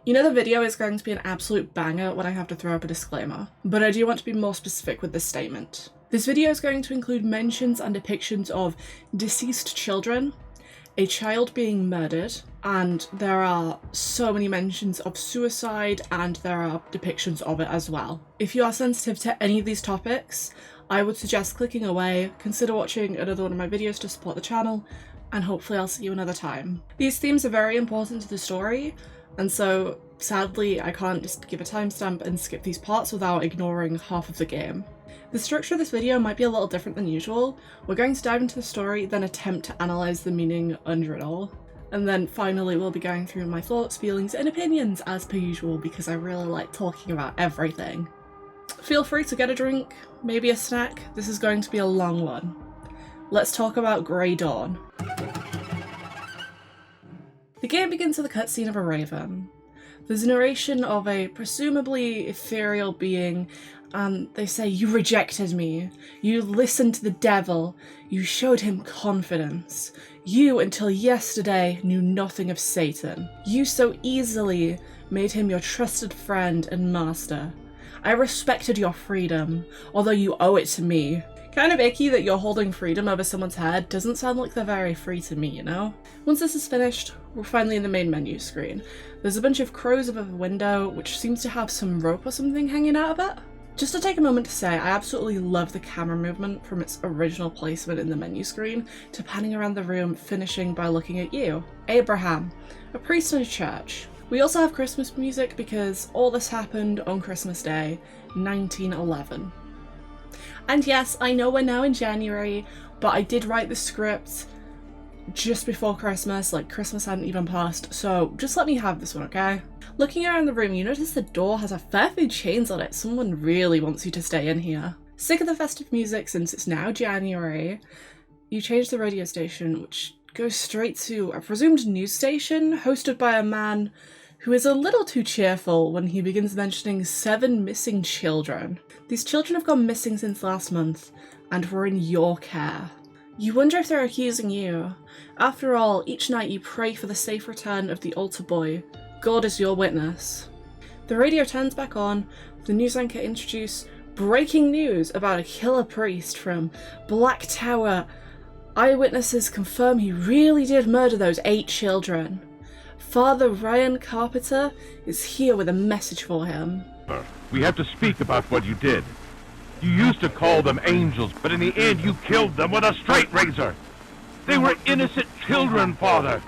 You know the video is going to be an absolute banger when I have to throw up a disclaimer, but I do want to be more specific with this statement. This video is going to include mentions and depictions of deceased children, a child being murdered, and there are so many mentions of suicide and there are depictions of it as well. If you are sensitive to any of these topics, I would suggest clicking away, consider watching another one of my videos to support the channel, and hopefully I'll see you another time. These themes are very important to the story, and so sadly I can't just give a timestamp and skip these parts without ignoring half of the game. The structure of this video might be a little different than usual. We're going to dive into the story, then attempt to analyse the meaning under it all. And then finally we'll be going through my thoughts, feelings and opinions as per usual because I really like talking about everything. Feel free to get a drink, maybe a snack. This is going to be a long one. Let's talk about Grey Dawn. The game begins with a cutscene of a raven. There's a narration of a presumably ethereal being, and they say, "You rejected me. You listened to the devil. You showed him confidence. You, until yesterday, knew nothing of Satan. You so easily made him your trusted friend and master. I respected your freedom, although you owe it to me." Kind of icky that you're holding freedom over someone's head. Doesn't sound like they're very free to me, you know? Once this is finished, we're finally in the main menu screen. There's a bunch of crows above a window, which seems to have some rope or something hanging out of it. Just to take a moment to say, I absolutely love the camera movement from its original placement in the menu screen to panning around the room, finishing by looking at you, Abraham, a priest in a church. We also have Christmas music because all this happened on Christmas Day, 1911. And yes, I know we're now in January, but I did write the script just before Christmas, like Christmas hadn't even passed, so just let me have this one, okay? Looking around the room, you notice the door has a fair few chains on it. Someone really wants you to stay in here. Sick of the festive music since it's now January, you change the radio station, which goes straight to a presumed news station hosted by a man who is a little too cheerful when he begins mentioning 7 missing children. These children have gone missing since last month, and were in your care. You wonder if they're accusing you. After all, each night you pray for the safe return of the altar boy. God is your witness. The radio turns back on, the news anchor introduces breaking news about a killer priest from Black Tower. Eyewitnesses confirm he really did murder those 8 children. Father Ryan Carpenter is here with a message for him. We have to speak about what you did. You used to call them angels, but in the end you killed them with a straight razor. They were innocent children, Father.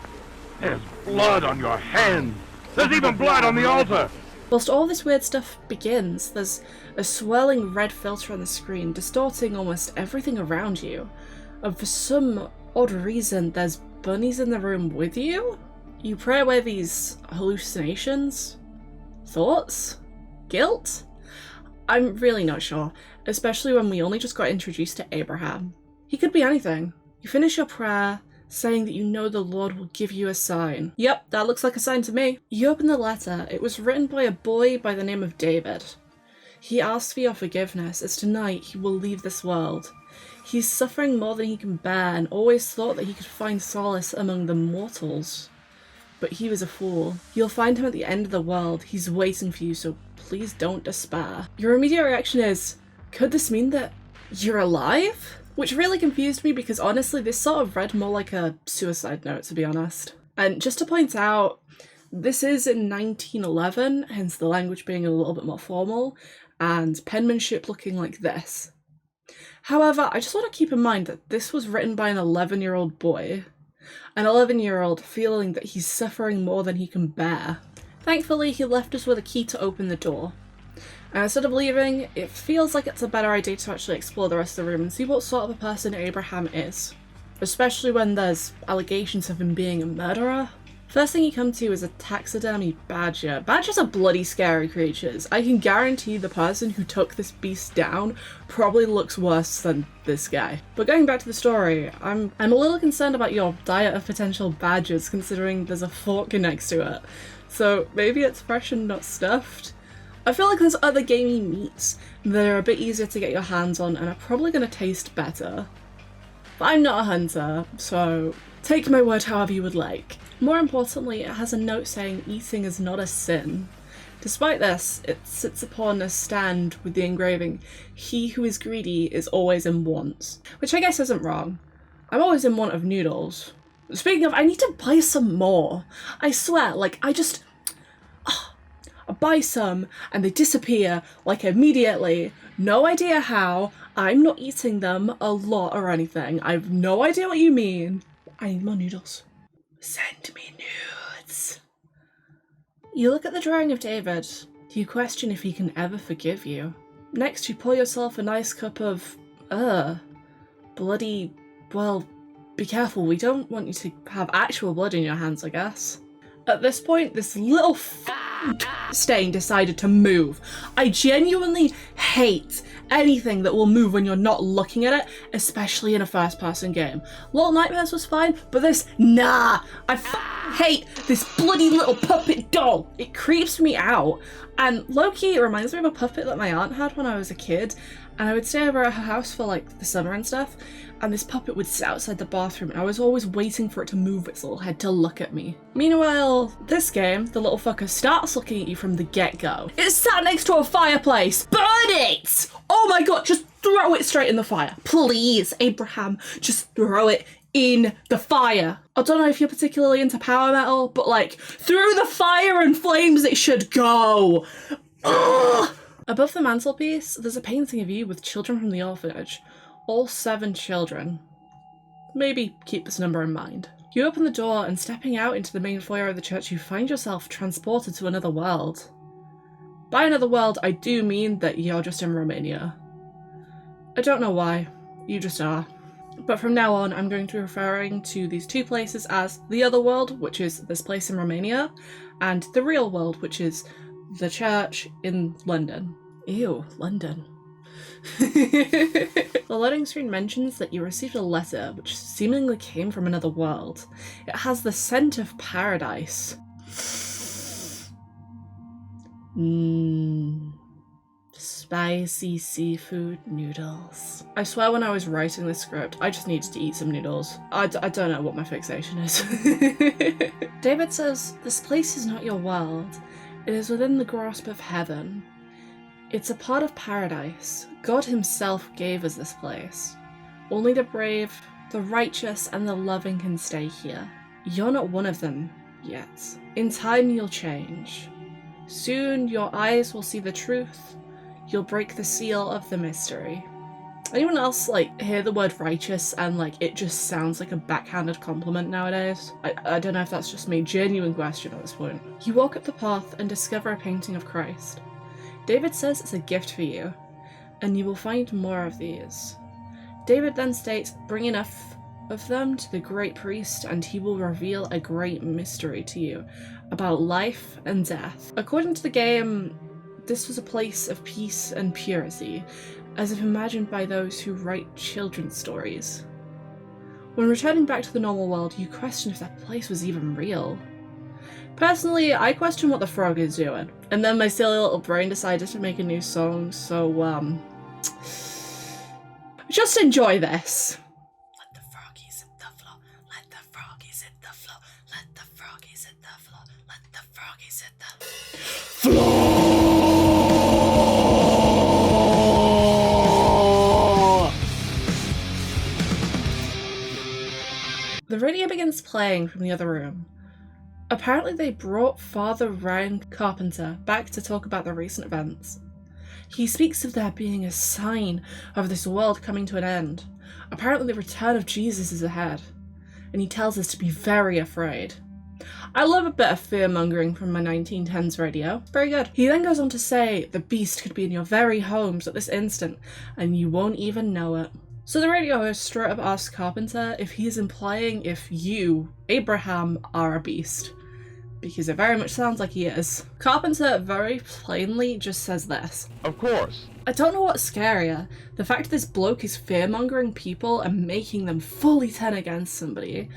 There's blood on your hands. There's even blood on the altar. Whilst all this weird stuff begins, there's a swirling red filter on the screen, distorting almost everything around you. And for some odd reason, there's bunnies in the room with you? You pray away these hallucinations? Thoughts? Guilt? I'm really not sure, especially when we only just got introduced to Abraham. He could be anything. You finish your prayer, saying that you know the Lord will give you a sign. Yep, that looks like a sign to me. You open the letter. It was written by a boy by the name of David. He asks for your forgiveness, as tonight he will leave this world. He's suffering more than he can bear and always thought that he could find solace among the mortals. But he was a fool. You'll find him at the end of the world. He's waiting for you, so please don't despair. Your immediate reaction is, could this mean that you're alive? Which really confused me because honestly this sort of read more like a suicide note, to be honest. And just to point out, this is in 1911, hence the language being a little bit more formal, and penmanship looking like this. However, I just want to keep in mind that this was written by an 11-year-old boy. An 11-year-old feeling that he's suffering more than he can bear. Thankfully, he left us with a key to open the door. And instead of leaving, it feels like it's a better idea to actually explore the rest of the room and see what sort of a person Abraham is. Especially when there's allegations of him being a murderer. First thing you come to is a taxidermy badger. Badgers are bloody scary creatures. I can guarantee the person who took this beast down probably looks worse than this guy. But going back to the story, I'm a little concerned about your diet of potential badgers considering there's a fork next to it. So maybe it's fresh and not stuffed? I feel like there's other gamey meats that are a bit easier to get your hands on and are probably going to taste better. But I'm not a hunter, so take my word however you would like. More importantly, it has a note saying eating is not a sin. Despite this, it sits upon a stand with the engraving, "He who is greedy is always in want," which I guess isn't wrong. I'm always in want of noodles. Speaking of, I need to buy some more. I swear, like, I buy some and they disappear, like, immediately. No idea how. I'm not eating them a lot or anything. I have no idea what you mean. I need more noodles. Send me nudes. You look at the drawing of David. You question if he can ever forgive you. Next, you pour yourself a nice cup of, bloody, well, be careful, we don't want you to have actual blood in your hands, I guess. At this point, this little stain decided to move. I genuinely hate anything that will move when you're not looking at it, especially in a first-person game. Little Nightmares was fine, but this, nah! I hate this bloody little puppet doll. It creeps me out. And low-key, it reminds me of a puppet that my aunt had when I was a kid, and I would stay over at her house for like the summer and stuff, and this puppet would sit outside the bathroom and I was always waiting for it to move its little head to look at me. Meanwhile, this game, the little fucker starts looking at you from the get-go. It's sat next to a fireplace! Burn it! Oh my god, just throw it straight in the fire. Please, Abraham, just throw it in the fire. I don't know if you're particularly into power metal, but like, through the fire and flames it should go! Ugh! Above the mantelpiece, there's a painting of you with children from the orphanage. All 7 children. Maybe keep this number in mind. You open the door and stepping out into the main foyer of the church, you find yourself transported to another world. By another world, I do mean that you're just in Romania. I don't know why, you just are. But from now on, I'm going to be referring to these 2 places as the other world, which is this place in Romania, and the real world, which is the church in London. Ew, London. The loading screen mentions that you received a letter which seemingly came from another world. It has the scent of paradise. Spicy seafood noodles. I swear when I was writing this script, I just needed to eat some noodles. I don't know what my fixation is. David says, "This place is not your world. It is within the grasp of heaven. It's a part of paradise. God himself gave us this place. Only the brave, the righteous, and the loving can stay here. You're not one of them yet. In time you'll change. Soon your eyes will see the truth. You'll break the seal of the mystery." Anyone else like hear the word righteous and like it just sounds like a backhanded compliment nowadays? I don't know if that's just me. Genuine question at this point. You walk up the path and discover a painting of Christ. David says it's a gift for you, and you will find more of these. David then states, "Bring enough of them to the great priest, and he will reveal a great mystery to you about life and death." According to the game, this was a place of peace and purity, as if imagined by those who write children's stories. When returning back to the normal world, you question if that place was even real. Personally, I question what the frog is doing, and then my silly little brain decided to make a new song, so just enjoy this. Let the froggies hit the floor, let the froggies hit the floor, let the froggies hit the floor, let the froggies hit the floor. The radio begins playing from the other room. Apparently they brought Father Ryan Carpenter back to talk about the recent events. He speaks of there being a sign of this world coming to an end. Apparently the return of Jesus is ahead, and he tells us to be very afraid. I love a bit of fear-mongering from my 1910s radio. Very good. He then goes on to say the beast could be in your very homes at this instant, and you won't even know it. So the radio host straight up asks Carpenter if he is implying if you, Abraham, are a beast. Because it very much sounds like he is. Carpenter very plainly just says this. Of course. I don't know what's scarier, the fact this bloke is fear-mongering people and making them fully turn against somebody,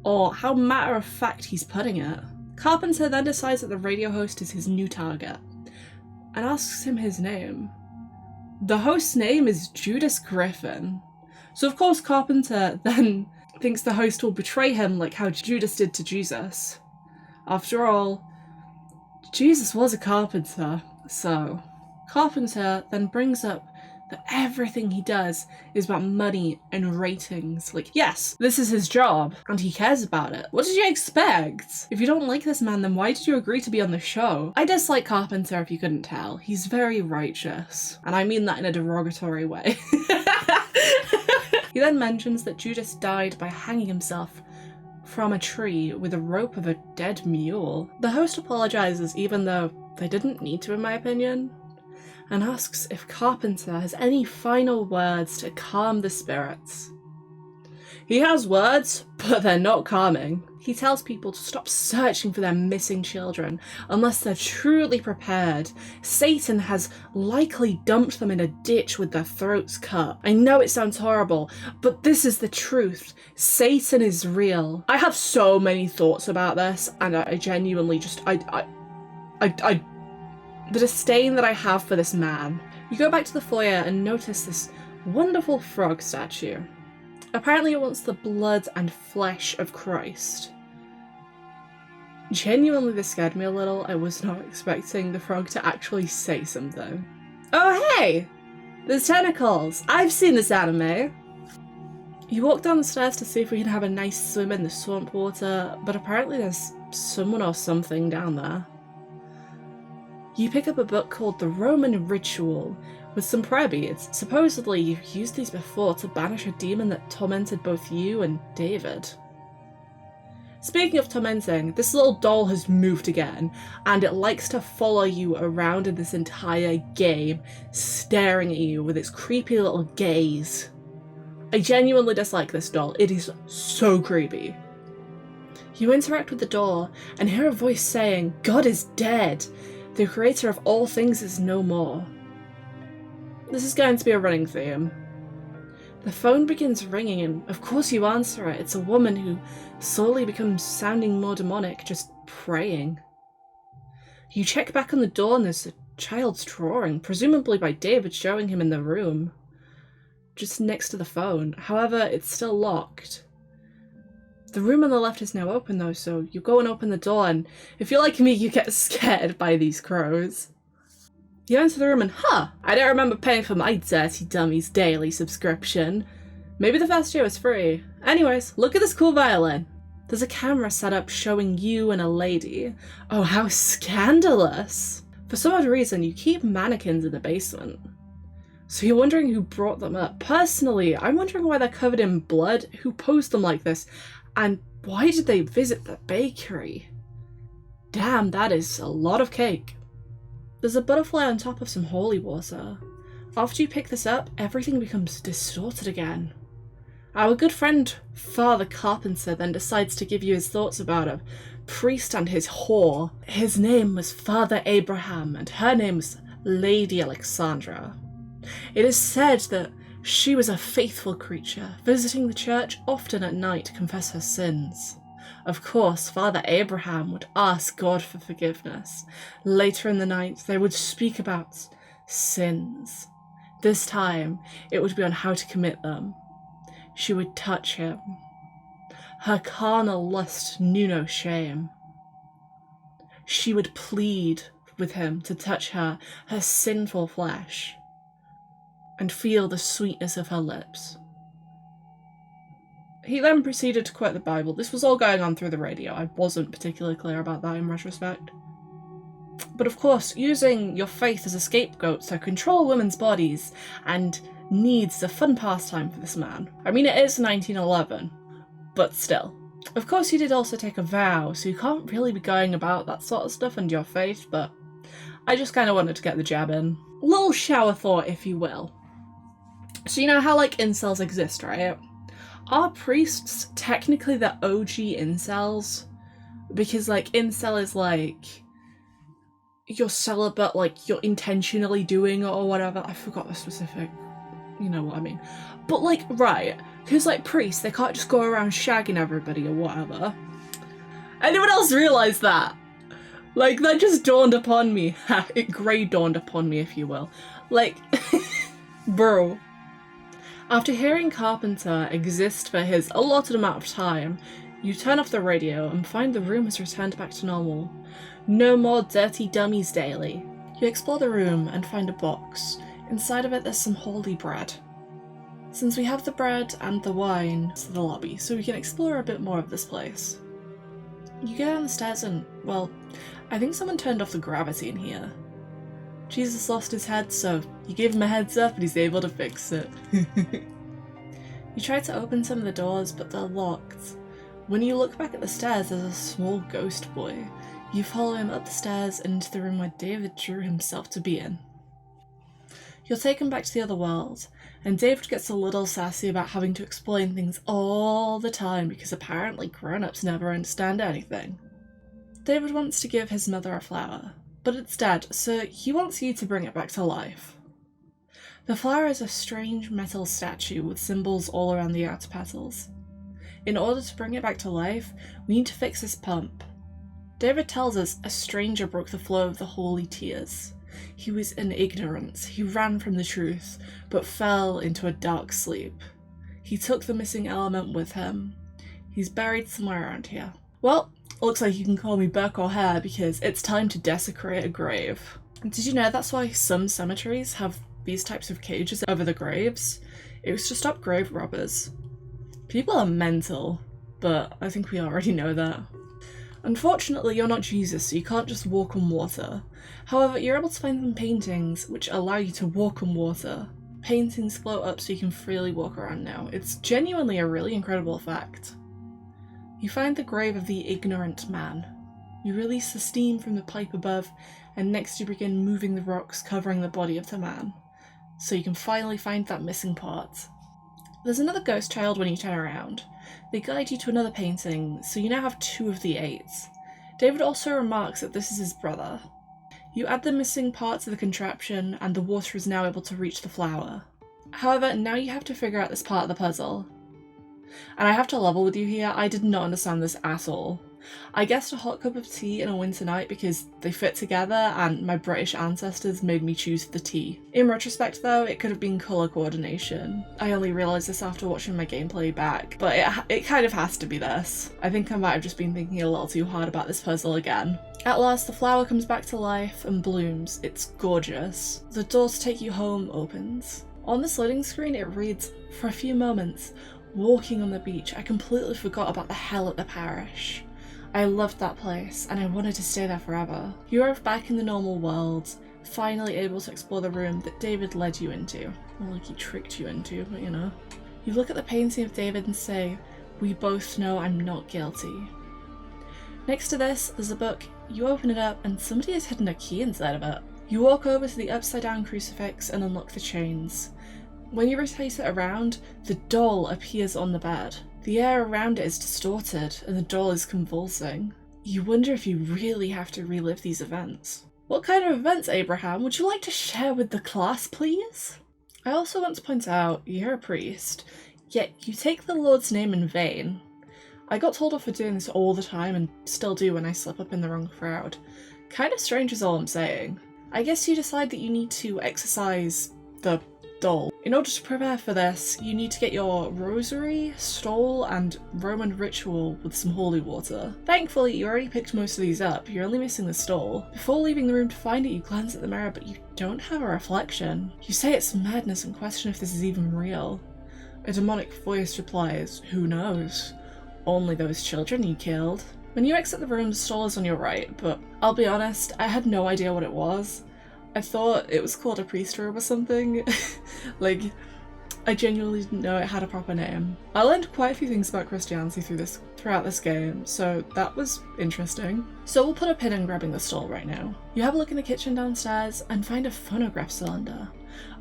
or how matter-of-fact he's putting it. Carpenter then decides that the radio host is his new target, and asks him his name. The host's name is Judas Griffin. So of course Carpenter then thinks the host will betray him like how Judas did to Jesus. After all, Jesus was a carpenter, so Carpenter then brings up that everything he does is about money and ratings. Like, yes, this is his job, and he cares about it. What did you expect? If you don't like this man, then why did you agree to be on the show? I dislike Carpenter, if you couldn't tell. He's very righteous, and I mean that in a derogatory way. He then mentions that Judas died by hanging himself from a tree with a rope of a dead mule. The host apologizes, even though they didn't need to, in my opinion, and asks if Carpenter has any final words to calm the spirits. He has words, but they're not calming. He tells people to stop searching for their missing children unless they're truly prepared. Satan has likely dumped them in a ditch with their throats cut. I know it sounds horrible, but this is the truth. Satan is real. I have so many thoughts about this, and I genuinely just, the disdain that I have for this man. You go back to the foyer and notice this wonderful frog statue. Apparently it wants the blood and flesh of Christ. Genuinely, this scared me a little. I was not expecting the frog to actually say something. Oh hey! There's tentacles! I've seen this anime! You walk down the stairs to see if we can have a nice swim in the swamp water, but apparently there's someone or something down there. You pick up a book called The Roman Ritual, with some prayer beads. Supposedly you've used these before to banish a demon that tormented both you and David. Speaking of tormenting, this little doll has moved again, and it likes to follow you around in this entire game, staring at you with its creepy little gaze. I genuinely dislike this doll. It is so creepy. You interact with the doll and hear a voice saying, "God is dead. The creator of all things is no more." This is going to be a running theme. The phone begins ringing and of course you answer it. It's a woman who slowly becomes sounding more demonic, just praying. You check back on the door and there's a child's drawing, presumably by David, showing him in the room, just next to the phone. However, it's still locked. The room on the left is now open though, so you go and open the door, and if you're like me, you get scared by these crows. You enter the room and, I don't remember paying for my Dirty Dummies daily subscription. Maybe the first year was free. Anyways, look at this cool violin. There's a camera set up showing you and a lady. Oh, how scandalous. For some odd reason, you keep mannequins in the basement. So you're wondering who brought them up. Personally, I'm wondering why they're covered in blood, who posed them like this, and why did they visit the bakery? Damn, that is a lot of cake. There's a butterfly on top of some holy water. After you pick this up, everything becomes distorted again. Our good friend Father Carpenter then decides to give you his thoughts about a priest and his whore. His name was Father Abraham and her name was Lady Alexandra. It is said that she was a faithful creature, visiting the church often at night to confess her sins. Of course, Father Abraham would ask God for forgiveness. Later in the night, they would speak about sins. This time, it would be on how to commit them. She would touch him. Her carnal lust knew no shame. She would plead with him to touch her sinful flesh, and feel the sweetness of her lips. He then proceeded to quote the Bible. This was all going on through the radio. I wasn't particularly clear about that in retrospect. But of course, using your faith as a scapegoat to control women's bodies and needs is a fun pastime for this man. I mean, it is 1911, but still. Of course, he did also take a vow, so you can't really be going about that sort of stuff under your faith, but I just kind of wanted to get the jab in. Little shower thought, if you will. So you know how, like, incels exist, right? Are priests technically the OG incels? Because, like, incel is, like, you're celibate, like, you're intentionally doing it or whatever. I forgot the specific, you know what I mean. But, like, right, because, like, priests, they can't just go around shagging everybody or whatever. Anyone else realise that? Like, that just dawned upon me. It grey dawned upon me, if you will. Like, bro. After hearing Carpenter exist for his allotted amount of time, you turn off the radio and find the room has returned back to normal. No more dirty dummies daily. You explore the room and find a box. Inside of it there's some holy bread. Since we have the bread and the wine, to the lobby, so we can explore a bit more of this place. You go down the stairs and, well, I think someone turned off the gravity in here. Jesus lost his head, so you give him a heads up and he's able to fix it. You try to open some of the doors, but they're locked. When you look back at the stairs, there's a small ghost boy. You follow him up the stairs and into the room where David drew himself to be in. You're taken back to the other world, and David gets a little sassy about having to explain things all the time because apparently grown-ups never understand anything. David wants to give his mother a flower, but it's dead, so he wants you to bring it back to life. The flower is a strange metal statue with symbols all around the outer petals. In order to bring it back to life, we need to fix this pump. David tells us a stranger broke the flow of the holy tears. He was in ignorance, he ran from the truth, but fell into a dark sleep. He took the missing element with him. He's buried somewhere around here. Well, looks like you can call me Burke or Hare because it's time to desecrate a grave. Did you know that's why some cemeteries have these types of cages over the graves? It was to stop grave robbers. People are mental, but I think we already know that. Unfortunately, you're not Jesus, so you can't just walk on water. However, you're able to find some paintings which allow you to walk on water. Paintings float up so you can freely walk around now. It's genuinely a really incredible effect. You find the grave of the ignorant man. You release the steam from the pipe above, and next you begin moving the rocks covering the body of the man, so you can finally find that missing part. There's another ghost child when you turn around. They guide you to another painting, so you now have 2 of the 8. David also remarks that this is his brother. You add the missing part to the contraption, and the water is now able to reach the flower. However, now you have to figure out this part of the puzzle. And I have to level with you here, I did not understand this at all. I guessed a hot cup of tea and a winter night because they fit together and my British ancestors made me choose the tea. In retrospect though, it could have been colour coordination. I only realised this after watching my gameplay back, but it kind of has to be this. I think I might have just been thinking a little too hard about this puzzle again. At last, the flower comes back to life and blooms. It's gorgeous. The door to take you home opens. On this loading screen it reads, "For a few moments, walking on the beach, I completely forgot about the hell at the parish. I loved that place, and I wanted to stay there forever." You arrive back in the normal world, finally able to explore the room that David led you into. Well, like he tricked you into, but you know. You look at the painting of David and say, "We both know I'm not guilty." Next to this, there's a book. You open it up, and somebody has hidden a key inside of it. You walk over to the upside down crucifix and unlock the chains. When you rotate it around, the doll appears on the bed. The air around it is distorted, and the doll is convulsing. You wonder if you really have to relive these events. What kind of events, Abraham, would you like to share with the class, please? I also want to point out, you're a priest, yet you take the Lord's name in vain. I got told off for doing this all the time, and still do when I slip up in the wrong crowd. Kind of strange is all I'm saying. I guess you decide that you need to exorcise the doll. In order to prepare for this, you need to get your rosary, stole, and Roman ritual with some holy water. Thankfully, you already picked most of these up, you're only missing the stole. Before leaving the room to find it, you glance at the mirror, but you don't have a reflection. You say it's madness and question if this is even real. A demonic voice replies, "Who knows? Only those children you killed." When you exit the room, the stole is on your right, but I'll be honest, I had no idea what it was. I thought it was called a priest robe or something. Like, I genuinely didn't know it had a proper name. I learned quite a few things about Christianity throughout this game, so that was interesting. So we'll put a pin in grabbing the stole right now. You have a look in the kitchen downstairs and find a phonograph cylinder.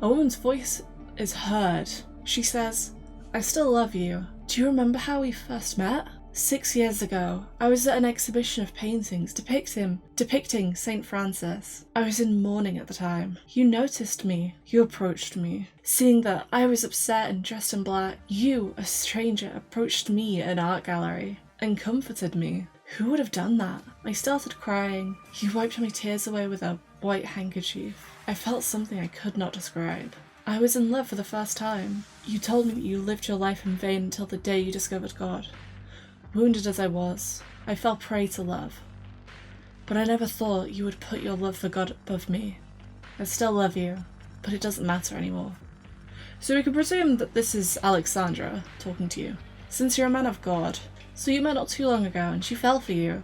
A woman's voice is heard. She says, "I still love you. Do you remember how we first met? 6 years ago, I was at an exhibition of paintings depicting St. Francis. I was in mourning at the time. You noticed me. You approached me. Seeing that I was upset and dressed in black, you, a stranger, approached me at an art gallery and comforted me. Who would have done that?" I started crying. You wiped my tears away with a white handkerchief. I felt something I could not describe. I was in love for the first time. You told me that you lived your life in vain until the day you discovered God. Wounded as I was, I fell prey to love. But I never thought you would put your love for God above me. I still love you, but it doesn't matter anymore. So we can presume that this is Alexandra talking to you. Since you're a man of God, so you met not too long ago and she fell for you,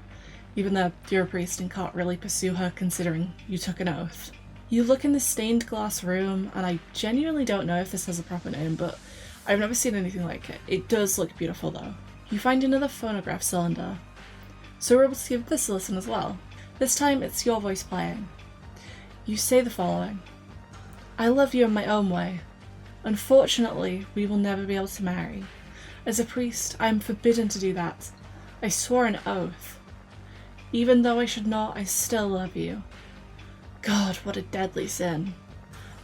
even though you're a priest and can't really pursue her considering you took an oath. You look in this stained glass room, and I genuinely don't know if this has a proper name, but I've never seen anything like it. It does look beautiful though. You find another phonograph cylinder, so we're able to give this a listen as well. This time it's your voice playing. You say the following: I love you in my own way. Unfortunately, we will never be able to marry. As a priest, I am forbidden to do that. I swore an oath. Even though I should not, I still love you. God, what a deadly sin.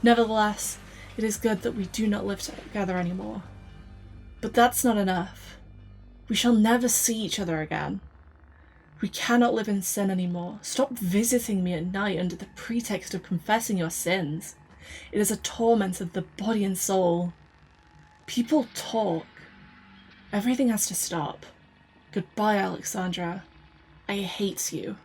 Nevertheless, it is good that we do not live together anymore. But that's not enough. We shall never see each other again. We cannot live in sin anymore. Stop visiting me at night under the pretext of confessing your sins. It is a torment of the body and soul. People talk. Everything has to stop. Goodbye, Alexandra. I hate you.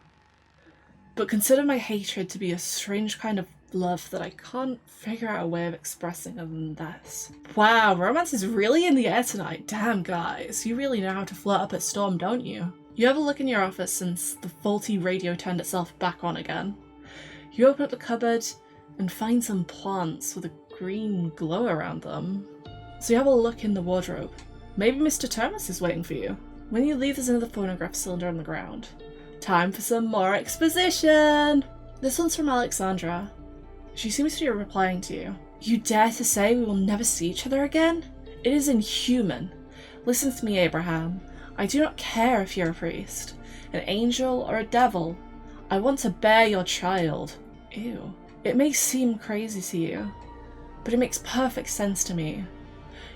But consider my hatred to be a strange kind of love that I can't figure out a way of expressing other than this. Wow, romance is really in the air tonight. Damn, guys. You really know how to flirt up a storm, don't you? You have a look in your office since the faulty radio turned itself back on again. You open up the cupboard and find some plants with a green glow around them. So you have a look in the wardrobe. Maybe Mr. Thomas is waiting for you. When you leave, there's another phonograph cylinder on the ground. Time for some more exposition! This one's from Alexandra. She seems to be replying to you. You dare to say we will never see each other again? It is inhuman. Listen to me, Abraham. I do not care if you're a priest, an angel, or a devil. I want to bear your child. Ew. It may seem crazy to you, but it makes perfect sense to me.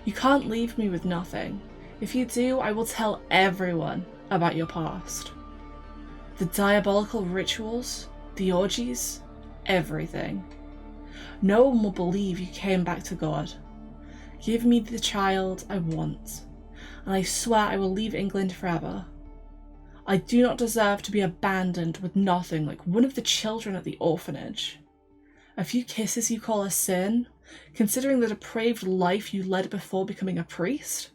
You can't leave me with nothing. If you do, I will tell everyone about your past. The diabolical rituals, the orgies, everything. No one will believe you came back to God. Give me the child I want, and I swear I will leave England forever. I do not deserve to be abandoned with nothing like one of the children at the orphanage. A few kisses you call a sin, considering the depraved life you led before becoming a priest?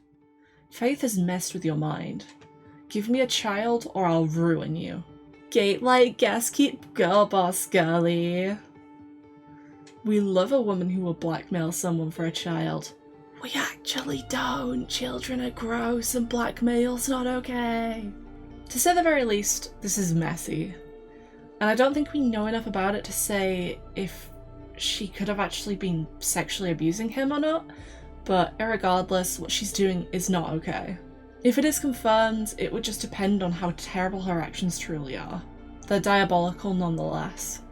Faith has messed with your mind. Give me a child or I'll ruin you. Gatelight gas keep go, boss girly. We love a woman who will blackmail someone for a child. We actually don't. Children are gross and blackmail's not okay. To say the very least, this is messy. And I don't think we know enough about it to say if she could have actually been sexually abusing him or not, but irregardless, what she's doing is not okay. If it is confirmed, it would just depend on how terrible her actions truly are. They're diabolical nonetheless.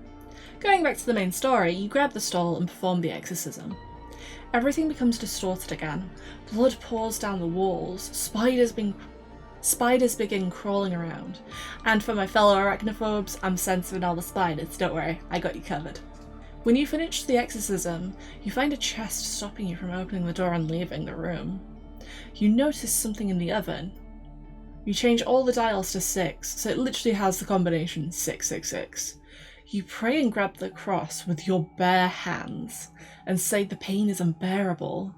Going back to the main story, you grab the stole and perform the exorcism. Everything becomes distorted again. Blood pours down the walls, spiders begin crawling around. And for my fellow arachnophobes, I'm censoring all the spiders, don't worry, I got you covered. When you finish the exorcism, you find a chest stopping you from opening the door and leaving the room. You notice something in the oven. You change all the dials to 6, so it literally has the combination 666. You pray and grab the cross with your bare hands, and say the pain is unbearable.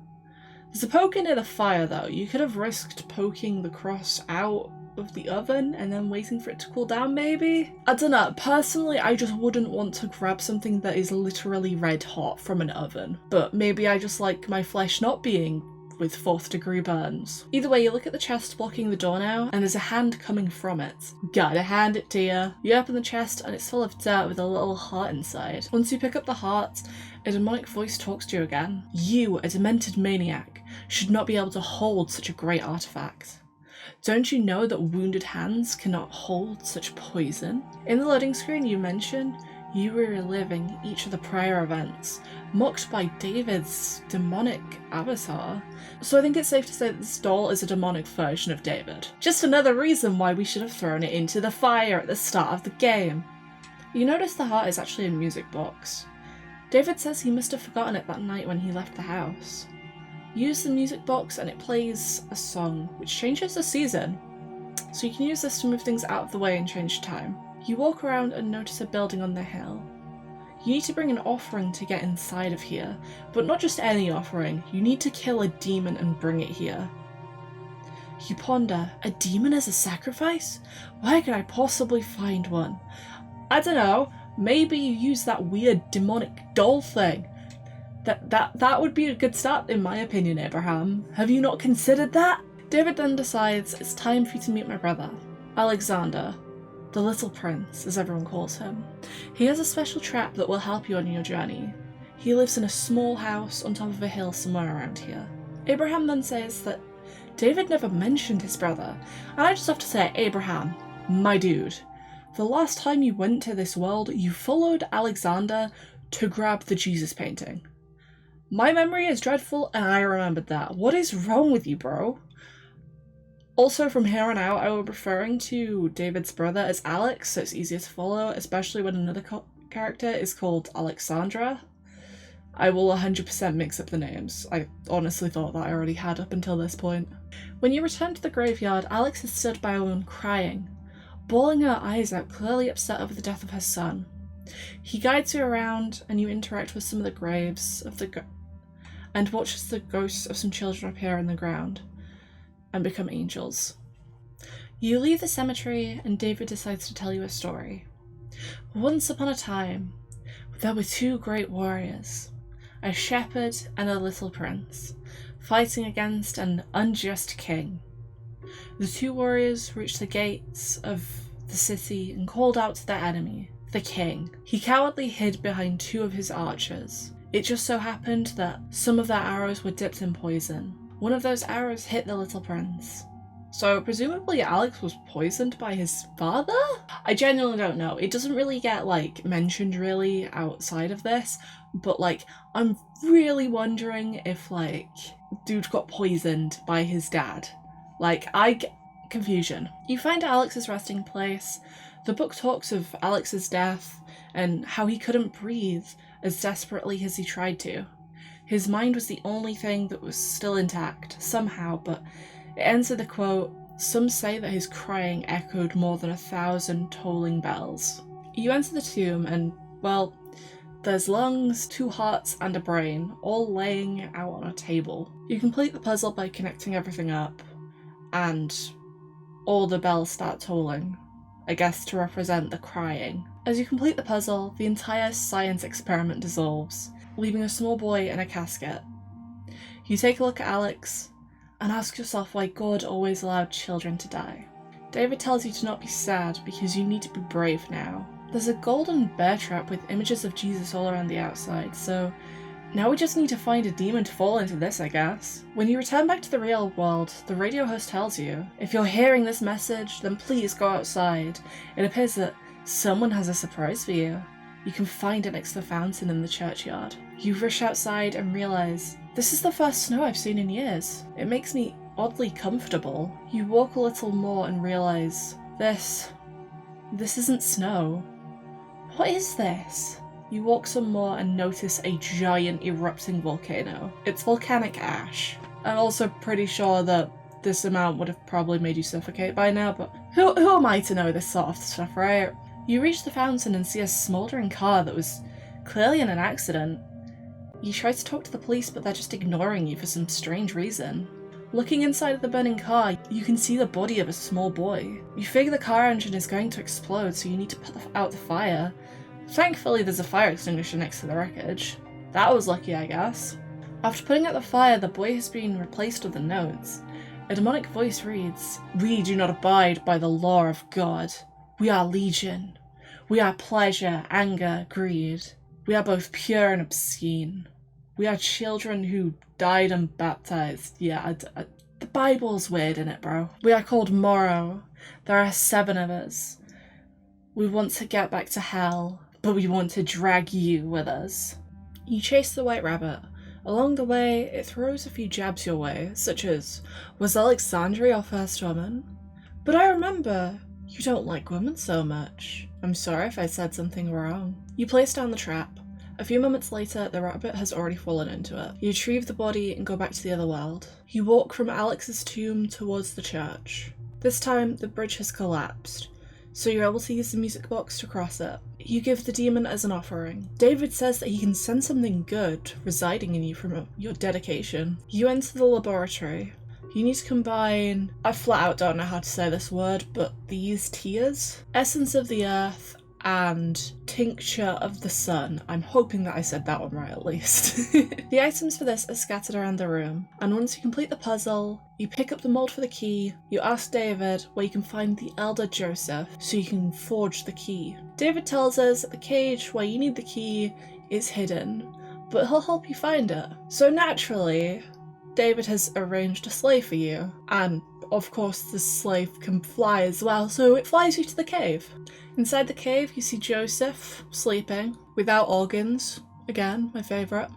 There's a poker near the fire though. You could have risked poking the cross out of the oven and then waiting for it to cool down maybe? I don't know, personally I just wouldn't want to grab something that is literally red hot from an oven. But maybe I just like my flesh not being with 4th degree burns. Either way, you look at the chest blocking the door now, and there's a hand coming from it. Gotta hand it to you. You open the chest and it's full of dirt with a little heart inside. Once you pick up the heart, a demonic voice talks to you again. You, a demented maniac, should not be able to hold such a great artifact. Don't you know that wounded hands cannot hold such poison? In the loading screen you mention you were reliving each of the prior events, mocked by David's demonic avatar. So I think it's safe to say that this doll is a demonic version of David. Just another reason why we should have thrown it into the fire at the start of the game. You notice the heart is actually a music box. David says he must have forgotten it that night when he left the house. You use the music box and it plays a song, which changes the season. So you can use this to move things out of the way and change time. You walk around and notice a building on the hill. You need to bring an offering to get inside of here, but not just any offering. You need to kill a demon and bring it here. You ponder, a demon as a sacrifice? Where could I possibly find one? I don't know, maybe you use that weird demonic doll thing. That would be a good start in my opinion, Abraham. Have you not considered that? David then decides it's time for you to meet my brother, Alexander. The Little Prince, as everyone calls him. He has a special trap that will help you on your journey. He lives in a small house on top of a hill somewhere around here. Abraham then says that David never mentioned his brother, and I just have to say, Abraham, my dude, the last time you went to this world, you followed Alexander to grab the Jesus painting. My memory is dreadful, and I remembered that. What is wrong with you, bro? Also, from here on out, I will be referring to David's brother as Alex, so it's easier to follow, especially when another character is called Alexandra. I will 100% mix up the names. I honestly thought that I already had up until this point. When you return to the graveyard, Alex is stood by a woman crying, bawling her eyes out, clearly upset over the death of her son. He guides you around, and you interact with some of the graves of and watches the ghosts of some children appear in the ground and become angels. You leave the cemetery and David decides to tell you a story. Once upon a time, there were two great warriors, a shepherd and a little prince, fighting against an unjust king. The two warriors reached the gates of the city and called out to their enemy, the king. He cowardly hid behind two of his archers. It just so happened that some of their arrows were dipped in poison. One of those arrows hit the little prince. So presumably Alex was poisoned by his father? I genuinely don't know. It doesn't really get mentioned really outside of this, but I'm really wondering if dude got poisoned by his dad. I get confusion. You find Alex's resting place. The book talks of Alex's death and how he couldn't breathe as desperately as he tried to. His mind was the only thing that was still intact, somehow, but it ends with a quote, "Some say that his crying echoed more than 1,000 tolling bells." You enter the tomb and, well, there's lungs, 2 hearts, and a brain, all laying out on a table. You complete the puzzle by connecting everything up, and all the bells start tolling, I guess to represent the crying. As you complete the puzzle, the entire science experiment dissolves, leaving a small boy in a casket. You take a look at Alex and ask yourself why God always allowed children to die. David tells you to not be sad because you need to be brave now. There's a golden bear trap with images of Jesus all around the outside, so now we just need to find a demon to fall into this, I guess. When you return back to the real world, the radio host tells you, if you're hearing this message, then please go outside. It appears that someone has a surprise for you. You can find it next to the fountain in the churchyard. You rush outside and realise, this is the first snow I've seen in years. It makes me oddly comfortable. You walk a little more and realise, this isn't snow. What is this? You walk some more and notice a giant erupting volcano. It's volcanic ash. I'm also pretty sure that this amount would have probably made you suffocate by now, but who am I to know this sort of stuff, right? You reach the fountain and see a smouldering car that was clearly in an accident. You try to talk to the police, but they're just ignoring you for some strange reason. Looking inside of the burning car, you can see the body of a small boy. You figure the car engine is going to explode, so you need to put out the fire. Thankfully, there's a fire extinguisher next to the wreckage. That was lucky, I guess. After putting out the fire, the boy has been replaced with the notes. A demonic voice reads, "We do not abide by the law of God. We are legion. We are pleasure, anger, greed. We are both pure and obscene. We are children who died unbaptized." Yeah, the Bible's weird, innit, bro? "We are called Morrow. There are 7 of us. We want to get back to hell, but we want to drag you with us." You chase the white rabbit. Along the way, it throws a few jabs your way, such as, "Was Alexandria your first woman? But I remember you don't like women so much. I'm sorry if I said something wrong." You place down the trap. A few moments later, the rabbit has already fallen into it. You retrieve the body and go back to the other world. You walk from Alex's tomb towards the church. This time, the bridge has collapsed, so you're able to use the music box to cross it. You give the demon as an offering. David says that he can sense something good residing in you from your dedication. You enter the laboratory. You need to combine, I flat out don't know how to say this word, but these tears. Essence of the earth and tincture of the sun. I'm hoping that I said that one right at least. The items for this are scattered around the room, and once you complete the puzzle, you pick up the mold for the key, you ask David where you can find the elder Joseph so you can forge the key. David tells us that the cage where you need the key is hidden, but he'll help you find it. So naturally, David has arranged a sleigh for you, and of course the slave can fly as well, so it flies you to the cave. Inside the cave you see Joseph sleeping, without organs. Again, my favourite.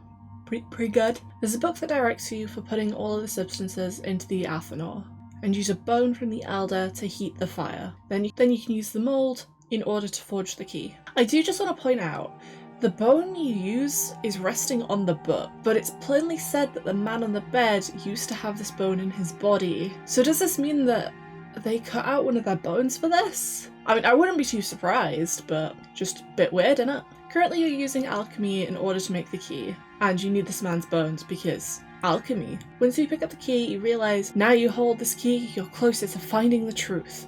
Pretty good. There's a book that directs you for putting all of the substances into the athanor, and use a bone from the elder to heat the fire. Then you can use the mould in order to forge the key. I do just want to point out, the bone you use is resting on the book, but it's plainly said that the man on the bed used to have this bone in his body. So does this mean that they cut out one of their bones for this? I mean, I wouldn't be too surprised, but just a bit weird, innit? Currently you're using alchemy in order to make the key, and you need this man's bones because alchemy. Once you pick up the key, you realise now you hold this key, you're closer to finding the truth.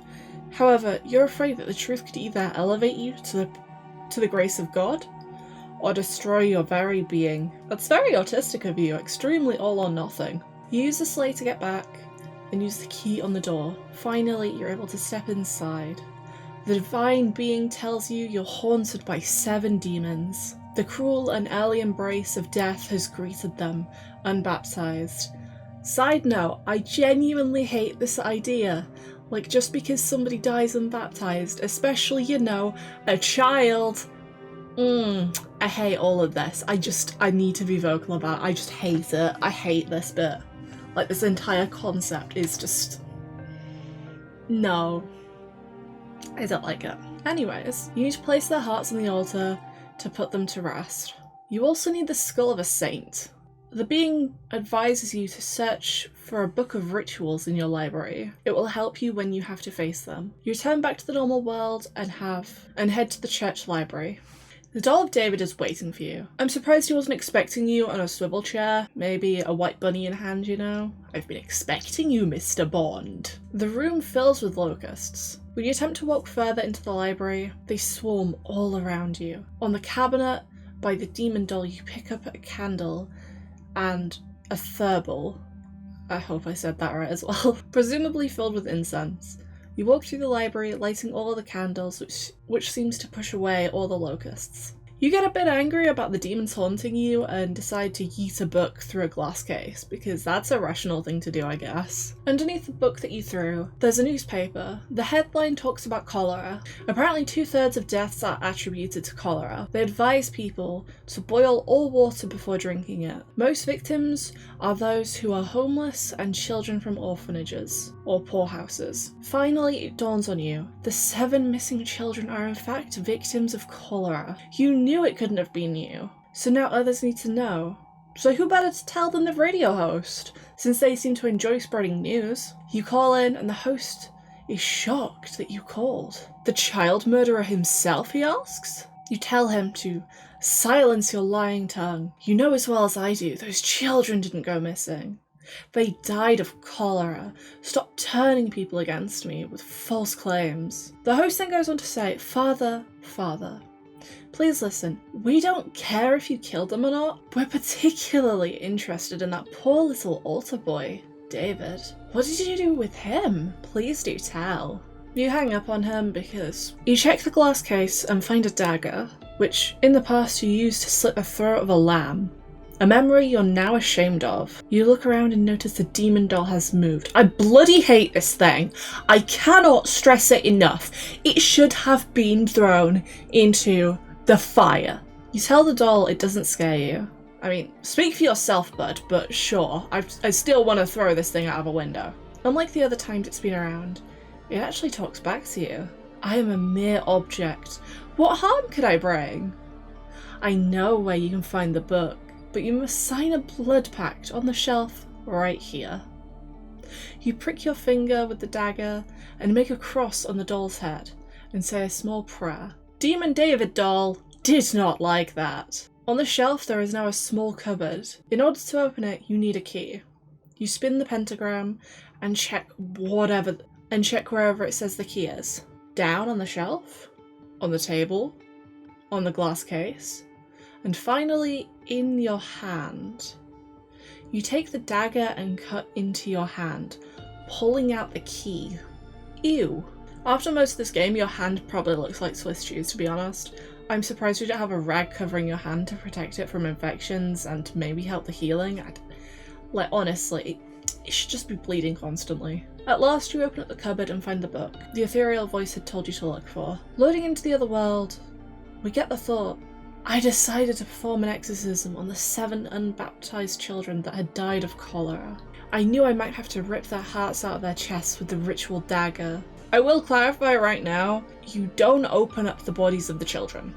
However, you're afraid that the truth could either elevate you to the grace of God, or destroy your very being. That's very autistic of you, extremely all or nothing. You use the sleigh to get back, and use the key on the door. Finally, you're able to step inside. The divine being tells you you're haunted by 7 demons. The cruel and early embrace of death has greeted them, unbaptized. Side note, I genuinely hate this idea. Like, just because somebody dies unbaptized, especially, you know, a child. I hate all of this. I need to be vocal about it. I just hate it. I hate this bit. Like, this entire concept is just... no. I don't like it. Anyways, you need to place their hearts on the altar to put them to rest. You also need the skull of a saint. The being advises you to search for a book of rituals in your library. It will help you when you have to face them. You return back to the normal world and head to the church library. The doll of David is waiting for you. I'm surprised he wasn't expecting you on a swivel chair, maybe a white bunny in hand, you know? I've been expecting you, Mr. Bond. The room fills with locusts. When you attempt to walk further into the library, they swarm all around you. On the cabinet by the demon doll, you pick up a candle and a thurible. I hope I said that right as well. Presumably filled with incense. You walk through the library, lighting all the candles, which seems to push away all the locusts. You get a bit angry about the demons haunting you and decide to yeet a book through a glass case, because that's a rational thing to do, I guess. Underneath the book that you threw, there's a newspaper. The headline talks about cholera. Apparently 2/3 of deaths are attributed to cholera. They advise people to boil all water before drinking it. Most victims are those who are homeless and children from orphanages or poorhouses. Finally, it dawns on you. The 7 missing children are in fact victims of cholera. You knew it couldn't have been you. So now others need to know. So who better to tell than the radio host, since they seem to enjoy spreading news? You call in and the host is shocked that you called. The child murderer himself, he asks? You tell him to silence your lying tongue. You know as well as I do, those children didn't go missing. They died of cholera. Stop turning people against me with false claims. The host then goes on to say, Father, please listen, we don't care if you killed them or not. We're particularly interested in that poor little altar boy, David. What did you do with him? Please do tell. You hang up on him because you check the glass case and find a dagger, which in the past you used to slit the throat of a lamb. A memory you're now ashamed of. You look around and notice the demon doll has moved. I bloody hate this thing. I cannot stress it enough. It should have been thrown into the fire. You tell the doll it doesn't scare you. I mean, speak for yourself, bud, but sure, I still want to throw this thing out of a window. Unlike the other times it's been around, it actually talks back to you. I am a mere object. What harm could I bring? I know where you can find the book, but you must sign a blood pact on the shelf right here. You prick your finger with the dagger and make a cross on the doll's head and say a small prayer. Demon David doll did not like that. On the shelf there is now a small cupboard. In order to open it, you need a key. You spin the pentagram and check wherever it says the key is. Down on the shelf, on the table, on the glass case, and finally in your hand. You take the dagger and cut into your hand, pulling out the key. Ew. After most of this game, your hand probably looks like Swiss cheese, to be honest. I'm surprised you don't have a rag covering your hand to protect it from infections and maybe help the healing. Honestly, it should just be bleeding constantly. At last, you open up the cupboard and find the book the ethereal voice had told you to look for. Loading into the other world, we get the thought, I decided to perform an exorcism on the 7 unbaptized children that had died of cholera. I knew I might have to rip their hearts out of their chests with the ritual dagger. I will clarify right now, you don't open up the bodies of the children.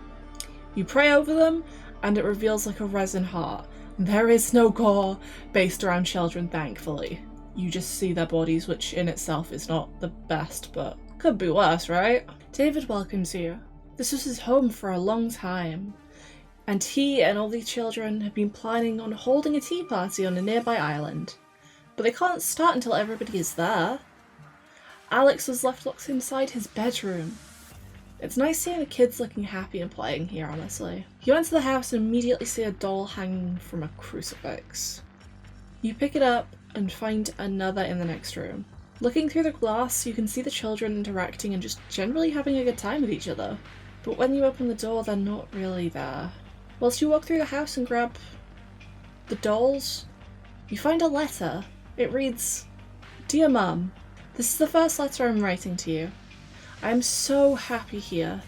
You pray over them, and it reveals like a resin heart. There is no gore based around children, thankfully. You just see their bodies, which in itself is not the best, but could be worse, right? David welcomes you. This was his home for a long time. And he and all the children have been planning on holding a tea party on a nearby island. But they can't start until everybody is there. Alex was left locked inside his bedroom. It's nice seeing the kids looking happy and playing here, honestly. You enter the house and immediately see a doll hanging from a crucifix. You pick it up and find another in the next room. Looking through the glass, you can see the children interacting and just generally having a good time with each other. But when you open the door, they're not really there. Whilst you walk through the house and grab the dolls, you find a letter. It reads, Dear Mum, this is the first letter I'm writing to you. I am so happy here.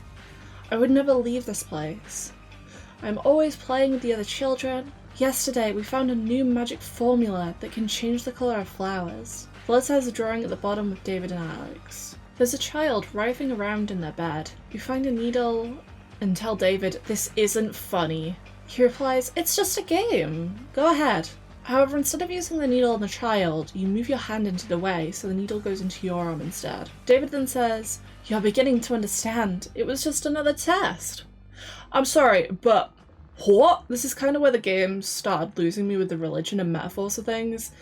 I would never leave this place. I'm always playing with the other children. Yesterday we found a new magic formula that can change the colour of flowers. The letter has a drawing at the bottom with David and Alex. There's a child writhing around in their bed. You find a needle and tell David this isn't funny. He replies, it's just a game. Go ahead. However, instead of using the needle on the child, you move your hand into the way so the needle goes into your arm instead. David then says, you're beginning to understand. It was just another test. I'm sorry, but what? This is kind of where the game started losing me with the religion and metaphors of things.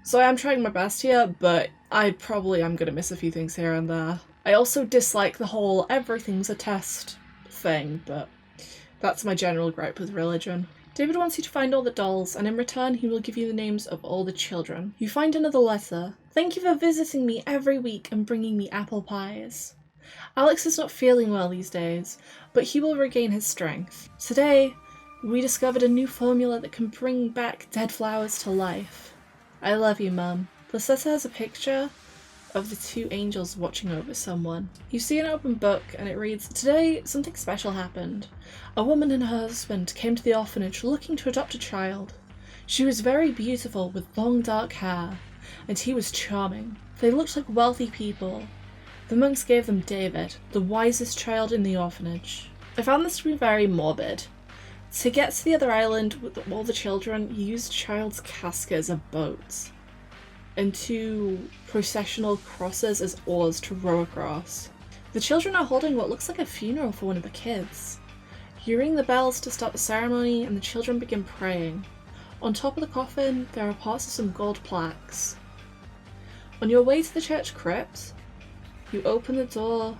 So I am trying my best here, but I probably am going to miss a few things here and there. I also dislike the whole everything's a test thing, but that's my general gripe with religion. David wants you to find all the dolls, and in return he will give you the names of all the children. You find another letter. Thank you for visiting me every week and bringing me apple pies. Alex is not feeling well these days, but he will regain his strength. Today, we discovered a new formula that can bring back dead flowers to life. I love you, Mum. This letter has a picture of the 2 angels watching over someone. You see an open book and it reads, Today, something special happened. A woman and her husband came to the orphanage looking to adopt a child. She was very beautiful with long dark hair, and he was charming. They looked like wealthy people. The monks gave them David, the wisest child in the orphanage. I found this to be very morbid. To get to the other island with all the children, you used a child's casket as a boat, and 2 processional crosses as oars to row across. The children are holding what looks like a funeral for one of the kids. You ring the bells to start the ceremony and the children begin praying. On top of the coffin, there are parts of some gold plaques. On your way to the church crypt, you open the door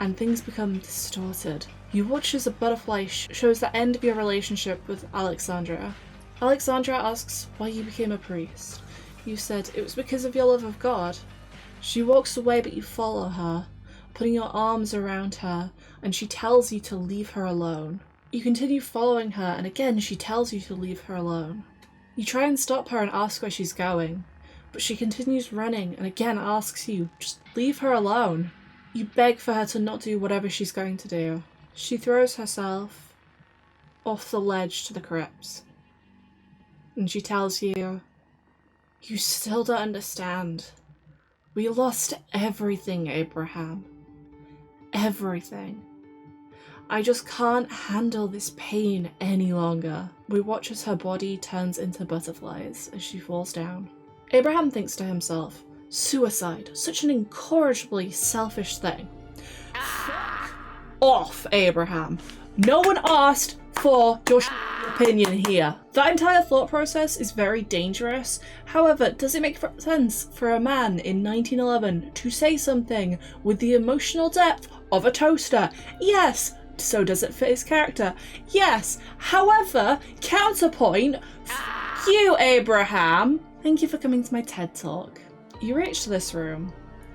and things become distorted. You watch as a butterfly shows the end of your relationship with Alexandra. Alexandra asks why you became a priest. You said it was because of your love of God. She walks away but you follow her, putting your arms around her, and she tells you to leave her alone. You continue following her and again she tells you to leave her alone. You try and stop her and ask where she's going, but she continues running and again asks you, just leave her alone. You beg for her to not do whatever she's going to do. She throws herself off the ledge to the crypt, and she tells you, you still don't understand. We lost everything, Abraham. Everything. I just can't handle this pain any longer. We watch as her body turns into butterflies as she falls down. Abraham thinks to himself, suicide, such an incorrigibly selfish thing. Fuck off, Abraham. No one asked for your opinion here. That entire thought process is very dangerous. However, does it make sense for a man in 1911 to say something with the emotional depth of a toaster? Yes. So does it fit his character? Yes. However, counterpoint, f you, Abraham. Thank you for coming to my TED Talk. You reach this room.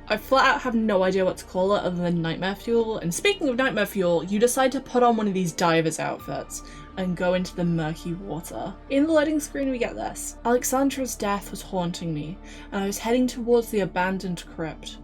I flat out have no idea what to call it other than nightmare fuel, and speaking of nightmare fuel, you decide to put on one of these diver's outfits and go into the murky water. In the loading screen we get this. Alexandra's death was haunting me, and I was heading towards the abandoned crypt.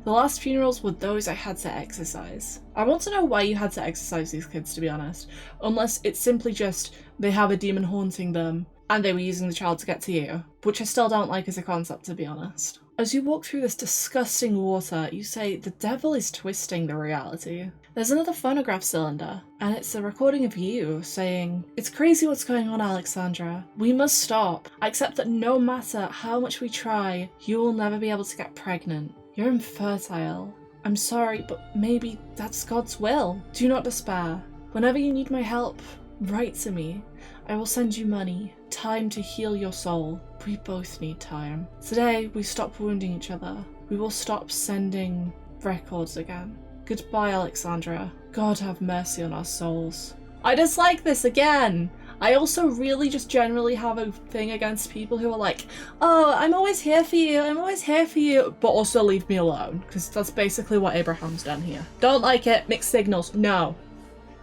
The last funerals were those I had to exorcise. I want to know why you had to exorcise these kids, to be honest, unless it's simply just they have a demon haunting them and they were using the child to get to you, which I still don't like as a concept, to be honest. As you walk through this disgusting water, you say, the devil is twisting the reality. There's another phonograph cylinder, and it's a recording of you saying, it's crazy what's going on, Alexandra. We must stop. I accept that no matter how much we try, you will never be able to get pregnant. You're infertile. I'm sorry, but maybe that's God's will. Do not despair. Whenever you need my help, write to me. I will send you money, time to heal your soul. We both need time. Today, we stop wounding each other. We will stop sending records again. Goodbye, Alexandra. God have mercy on our souls. I dislike this again. I also really just generally have a thing against people who are like, oh, I'm always here for you, I'm always here for you, but also leave me alone, because that's basically what Abraham's done here. Don't like it, mixed signals, no.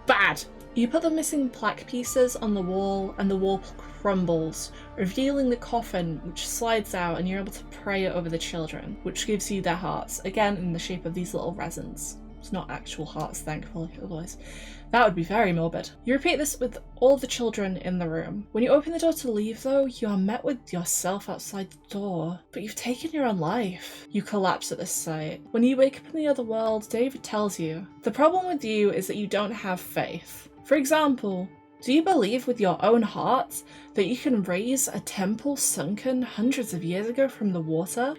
Bad. You put the missing plaque pieces on the wall and the wall crumbles, revealing the coffin which slides out, and you're able to pray it over the children, which gives you their hearts, again in the shape of these little resins. It's not actual hearts, thankfully, otherwise that would be very morbid. You repeat this with all the children in the room. When you open the door to leave though, you are met with yourself outside the door, but you've taken your own life. You collapse at this sight. When you wake up in the other world, David tells you, the problem with you is that you don't have faith. For example, do you believe with your own heart that you can raise a temple sunken hundreds of years ago from the water?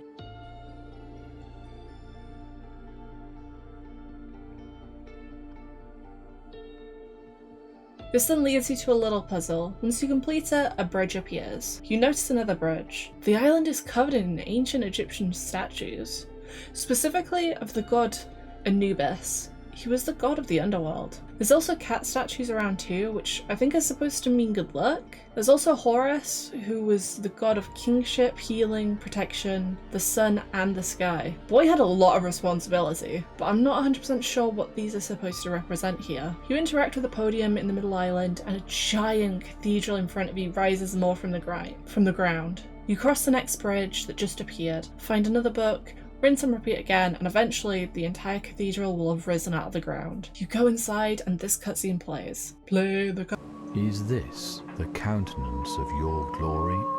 This then leads you to a little puzzle. Once you complete it, a bridge appears. You notice another bridge. The island is covered in ancient Egyptian statues, specifically of the god Anubis. He was the god of the underworld. There's also cat statues around too, which I think is supposed to mean good luck. There's also Horus, who was the god of kingship, healing, protection, the sun and the sky. Boy had a lot of responsibility, but I'm not 100% sure what these are supposed to represent here. You interact with a podium in the middle island, and a giant cathedral in front of you rises more from the ground. You cross the next bridge that just appeared, find another book, rinse and repeat again, and eventually the entire cathedral will have risen out of the ground. You go inside and this cutscene plays. Play the Is this the countenance of your glory?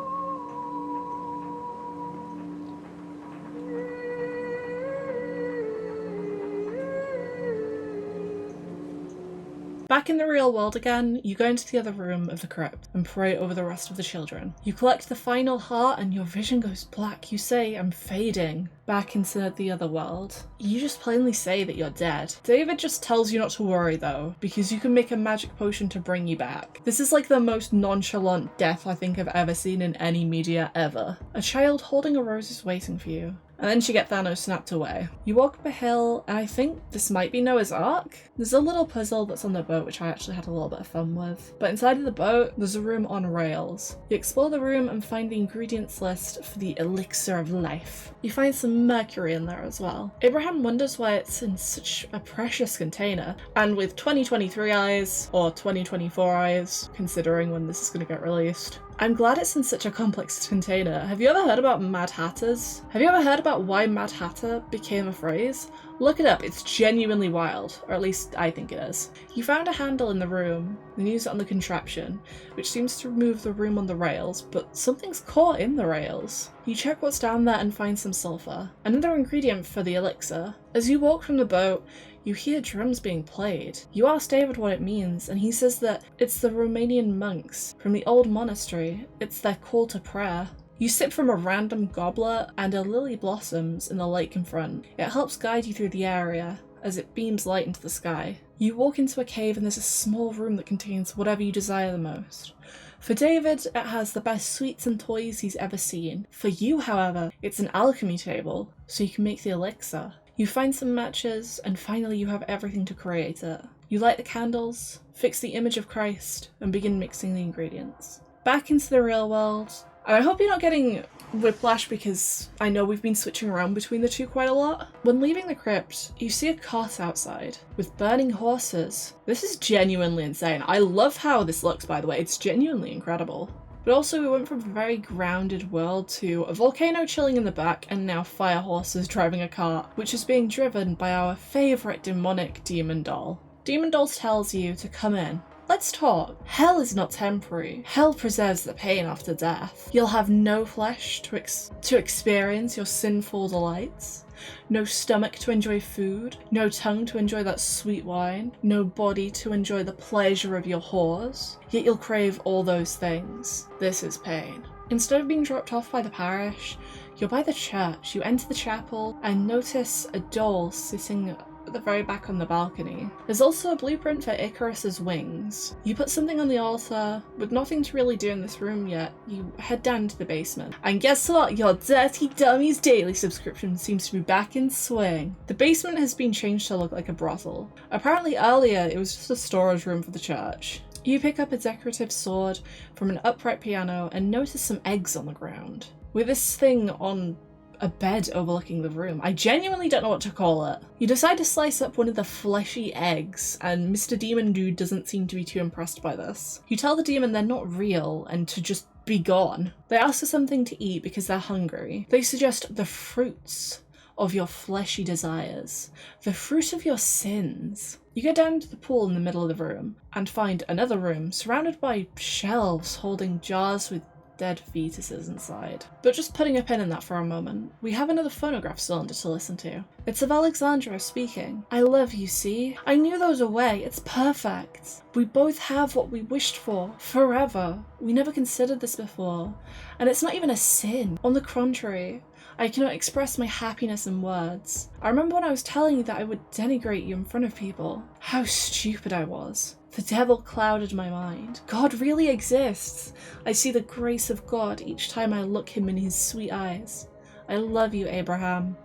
Back in the real world again, you go into the other room of the crypt and pray over the rest of the children. You collect the final heart and your vision goes black. You say, I'm fading. Back into the other world. You just plainly say that you're dead. David just tells you not to worry though, because you can make a magic potion to bring you back. This is like the most nonchalant death I think I've ever seen in any media ever. A child holding a rose is waiting for you. And then you get Thanos snapped away. You walk up a hill, and I think this might be Noah's Ark. There's a little puzzle that's on the boat, which I actually had a little bit of fun with. But inside of the boat, there's a room on rails. You explore the room and find the ingredients list for the elixir of life. You find some mercury in there as well. Abraham wonders why it's in such a precious container, and with 2023 eyes, or 2024 eyes, considering when this is going to get released, I'm glad it's in such a complex container. Have you ever heard about Mad Hatters? Have you ever heard about why Mad Hatter became a phrase? Look it up, it's genuinely wild, or at least I think it is. You found a handle in the room and use it on the contraption, which seems to remove the room on the rails, but something's caught in the rails. You check what's down there and find some sulfur, another ingredient for the elixir. As you walk from the boat, You hear drums being played. You ask David what it means, and he says that it's the Romanian monks from the old monastery. It's their call to prayer. You sip from a random goblet, and a lily blossoms in the lake in front. It helps guide you through the area as it beams light into the sky. You walk into a cave, and there's a small room that contains whatever you desire the most. For David, it has the best sweets and toys he's ever seen. For you, however, it's an alchemy table, so you can make the elixir. You find some matches, and finally you have everything to create it. You light the candles, fix the image of Christ, and begin mixing the ingredients. Back into the real world. And I hope you're not getting whiplash because I know we've been switching around between the two quite a lot. When leaving the crypt, you see a cart outside with burning horses. This is genuinely insane. I love how this looks, by the way. It's genuinely incredible. But also we went from a very grounded world to a volcano chilling in the back and now fire horses driving a cart, which is being driven by our favourite demonic demon doll. Demon Doll tells you to come in. Let's talk. Hell is not temporary. Hell preserves the pain after death. You'll have no flesh to experience your sinful delights, no stomach to enjoy food, no tongue to enjoy that sweet wine, no body to enjoy the pleasure of your whores, yet you'll crave all those things. This is pain. Instead of being dropped off by the parish, you're by the church. You enter the chapel and notice a doll sitting at the very back on the balcony. There's also a blueprint for Icarus's wings. You put something on the altar, with nothing to really do in this room yet. You head down to the basement. And guess what? Your Dirty Dummies daily subscription seems to be back in swing. The basement has been changed to look like a brothel. Apparently earlier it was just a storage room for the church. You pick up a decorative sword from an upright piano and notice some eggs on the ground. With this thing on a bed overlooking the room. I genuinely don't know what to call it. You decide to slice up one of the fleshy eggs, and Mr. Demon Dude doesn't seem to be too impressed by this. You tell the demon they're not real and to just be gone. They ask for something to eat because they're hungry. They suggest the fruits of your fleshy desires, the fruit of your sins. You go down to the pool in the middle of the room and find another room surrounded by shelves holding jars with dead fetuses inside. But just putting a pin in that for a moment, we have another phonograph cylinder to listen to. It's of Alexandra speaking. I love you, see? I knew there was a way. It's perfect. We both have what we wished for, forever. We never considered this before. And it's not even a sin. On the contrary, I cannot express my happiness in words. I remember when I was telling you that I would denigrate you in front of people. How stupid I was. The devil clouded my mind. God really exists. I see the grace of God each time I look him in his sweet eyes. I love you, Abraham.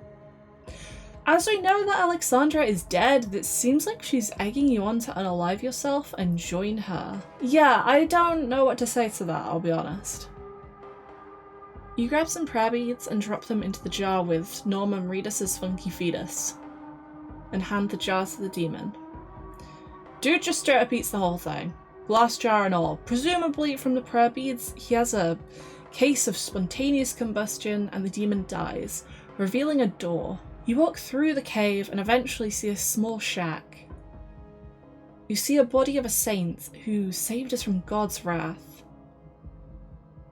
As we know that Alexandra is dead, it seems like she's egging you on to unalive yourself and join her. Yeah, I don't know what to say to that, I'll be honest. You grab some prayer beads and drop them into the jar with Norman Reedus's funky fetus, and hand the jar to the demon. Dude just straight up eats the whole thing, glass jar and all. Presumably from the prayer beads, he has a case of spontaneous combustion and the demon dies, revealing a door. You walk through the cave and eventually see a small shack. You see a body of a saint who saved us from God's wrath.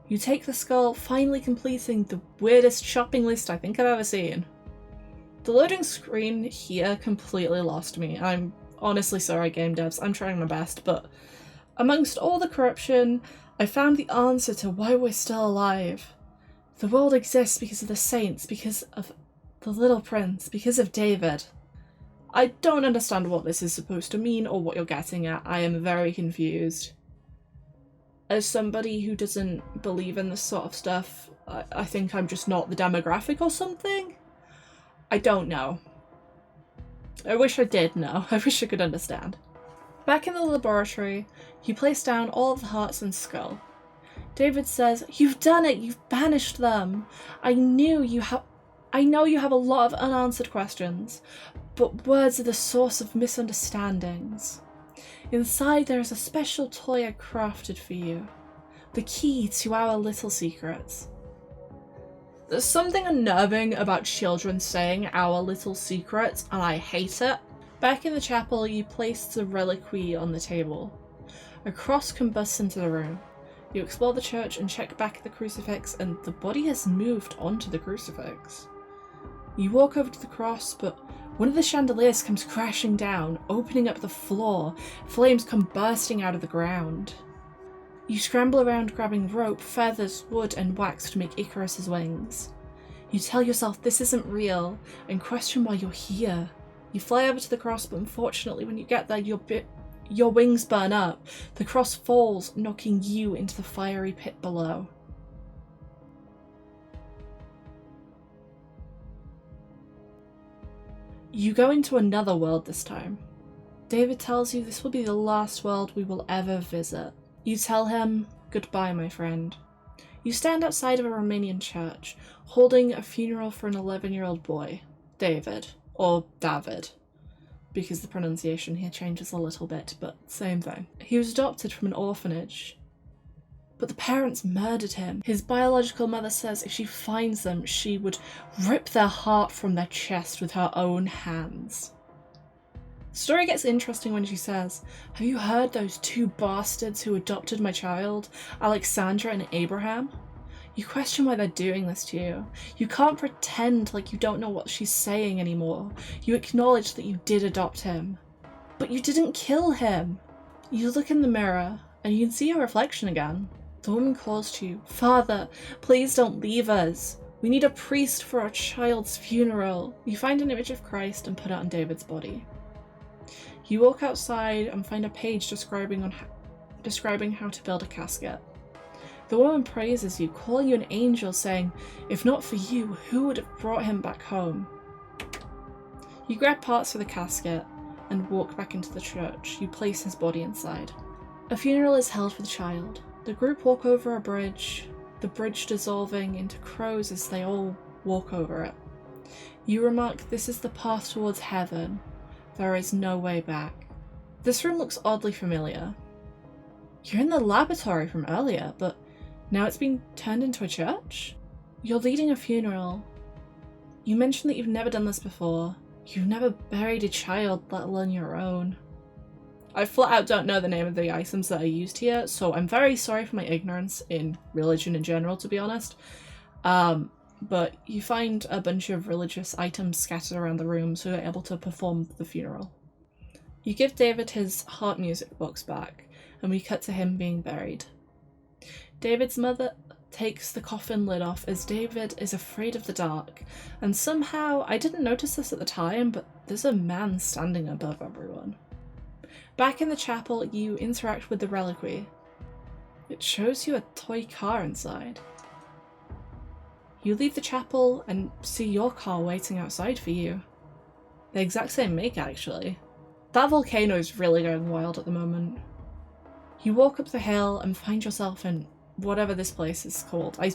You take the skull, finally completing the weirdest shopping list I think I've ever seen. The loading screen here completely lost me. I'm honestly sorry, game devs, I'm trying my best, but amongst all the corruption, I found the answer to why we're still alive. The world exists because of the saints, because of the little prince, because of David. I don't understand what this is supposed to mean or what you're getting at. I am very confused. As somebody who doesn't believe in this sort of stuff, I think I'm just not the demographic or something? I don't know. I wish I did know. I wish I could understand. Back in the laboratory, you place down all of the hearts and skull. David says, "You've done it! You've banished them! I know you have a lot of unanswered questions, but words are the source of misunderstandings. Inside there is a special toy I crafted for you. The key to our little secrets." There's something unnerving about children saying our little secret, and I hate it. Back in the chapel, you place the reliquary on the table. A cross combusts into the room. You explore the church and check back at the crucifix, and the body has moved onto the crucifix. You walk over to the cross, but One of the chandeliers comes crashing down, opening up the floor. Flames come bursting out of the ground. You scramble around grabbing rope, feathers, wood, and wax to make Icarus's wings. You tell yourself this isn't real, and question why you're here. You fly over to the cross, but unfortunately when you get there, your wings burn up. The cross falls, knocking you into the fiery pit below. You go into another world this time. David tells you this will be the last world we will ever visit. You tell him, goodbye, my friend. You stand outside of a Romanian church, holding a funeral for an 11-year-old boy, David, or David, because the pronunciation here changes a little bit, but same thing. He was adopted from an orphanage, but the parents murdered him. His biological mother says if she finds them, she would rip their heart from their chest with her own hands. The story gets interesting when she says, have you heard those two bastards who adopted my child, Alexandra and Abraham? You question why they're doing this to you. You can't pretend like you don't know what she's saying anymore. You acknowledge that you did adopt him. But you didn't kill him. You look in the mirror and you can see your reflection again. The woman calls to you, Father, please don't leave us. We need a priest for our child's funeral. You find an image of Christ and put it on David's body. You walk outside and find a page describing how to build a casket. The woman praises you, calling you an angel, saying, if not for you, who would have brought him back home? You grab parts for the casket and walk back into the church. You place his body inside. A funeral is held for the child. The group walk over a bridge, the bridge dissolving into crows as they all walk over it. You remark, this is the path towards heaven. There is no way back. This room looks oddly familiar. You're in the laboratory from earlier, but now it's been turned into a church? You're leading a funeral. You mentioned that you've never done this before. You've never buried a child, let alone your own. I flat out don't know the name of the items that are used here, so I'm very sorry for my ignorance in religion in general, to be honest. But you find a bunch of religious items scattered around the room so you're able to perform the funeral. You give David his heart music box back, and we cut to him being buried. David's mother takes the coffin lid off as David is afraid of the dark, and somehow, I didn't notice this at the time, but there's a man standing above everyone. Back in the chapel, you interact with the reliquary. It shows you a toy car inside. You leave the chapel and see your car waiting outside for you. The exact same make, actually. That volcano is really going wild at the moment. You walk up the hill and find yourself in whatever this place is called. I,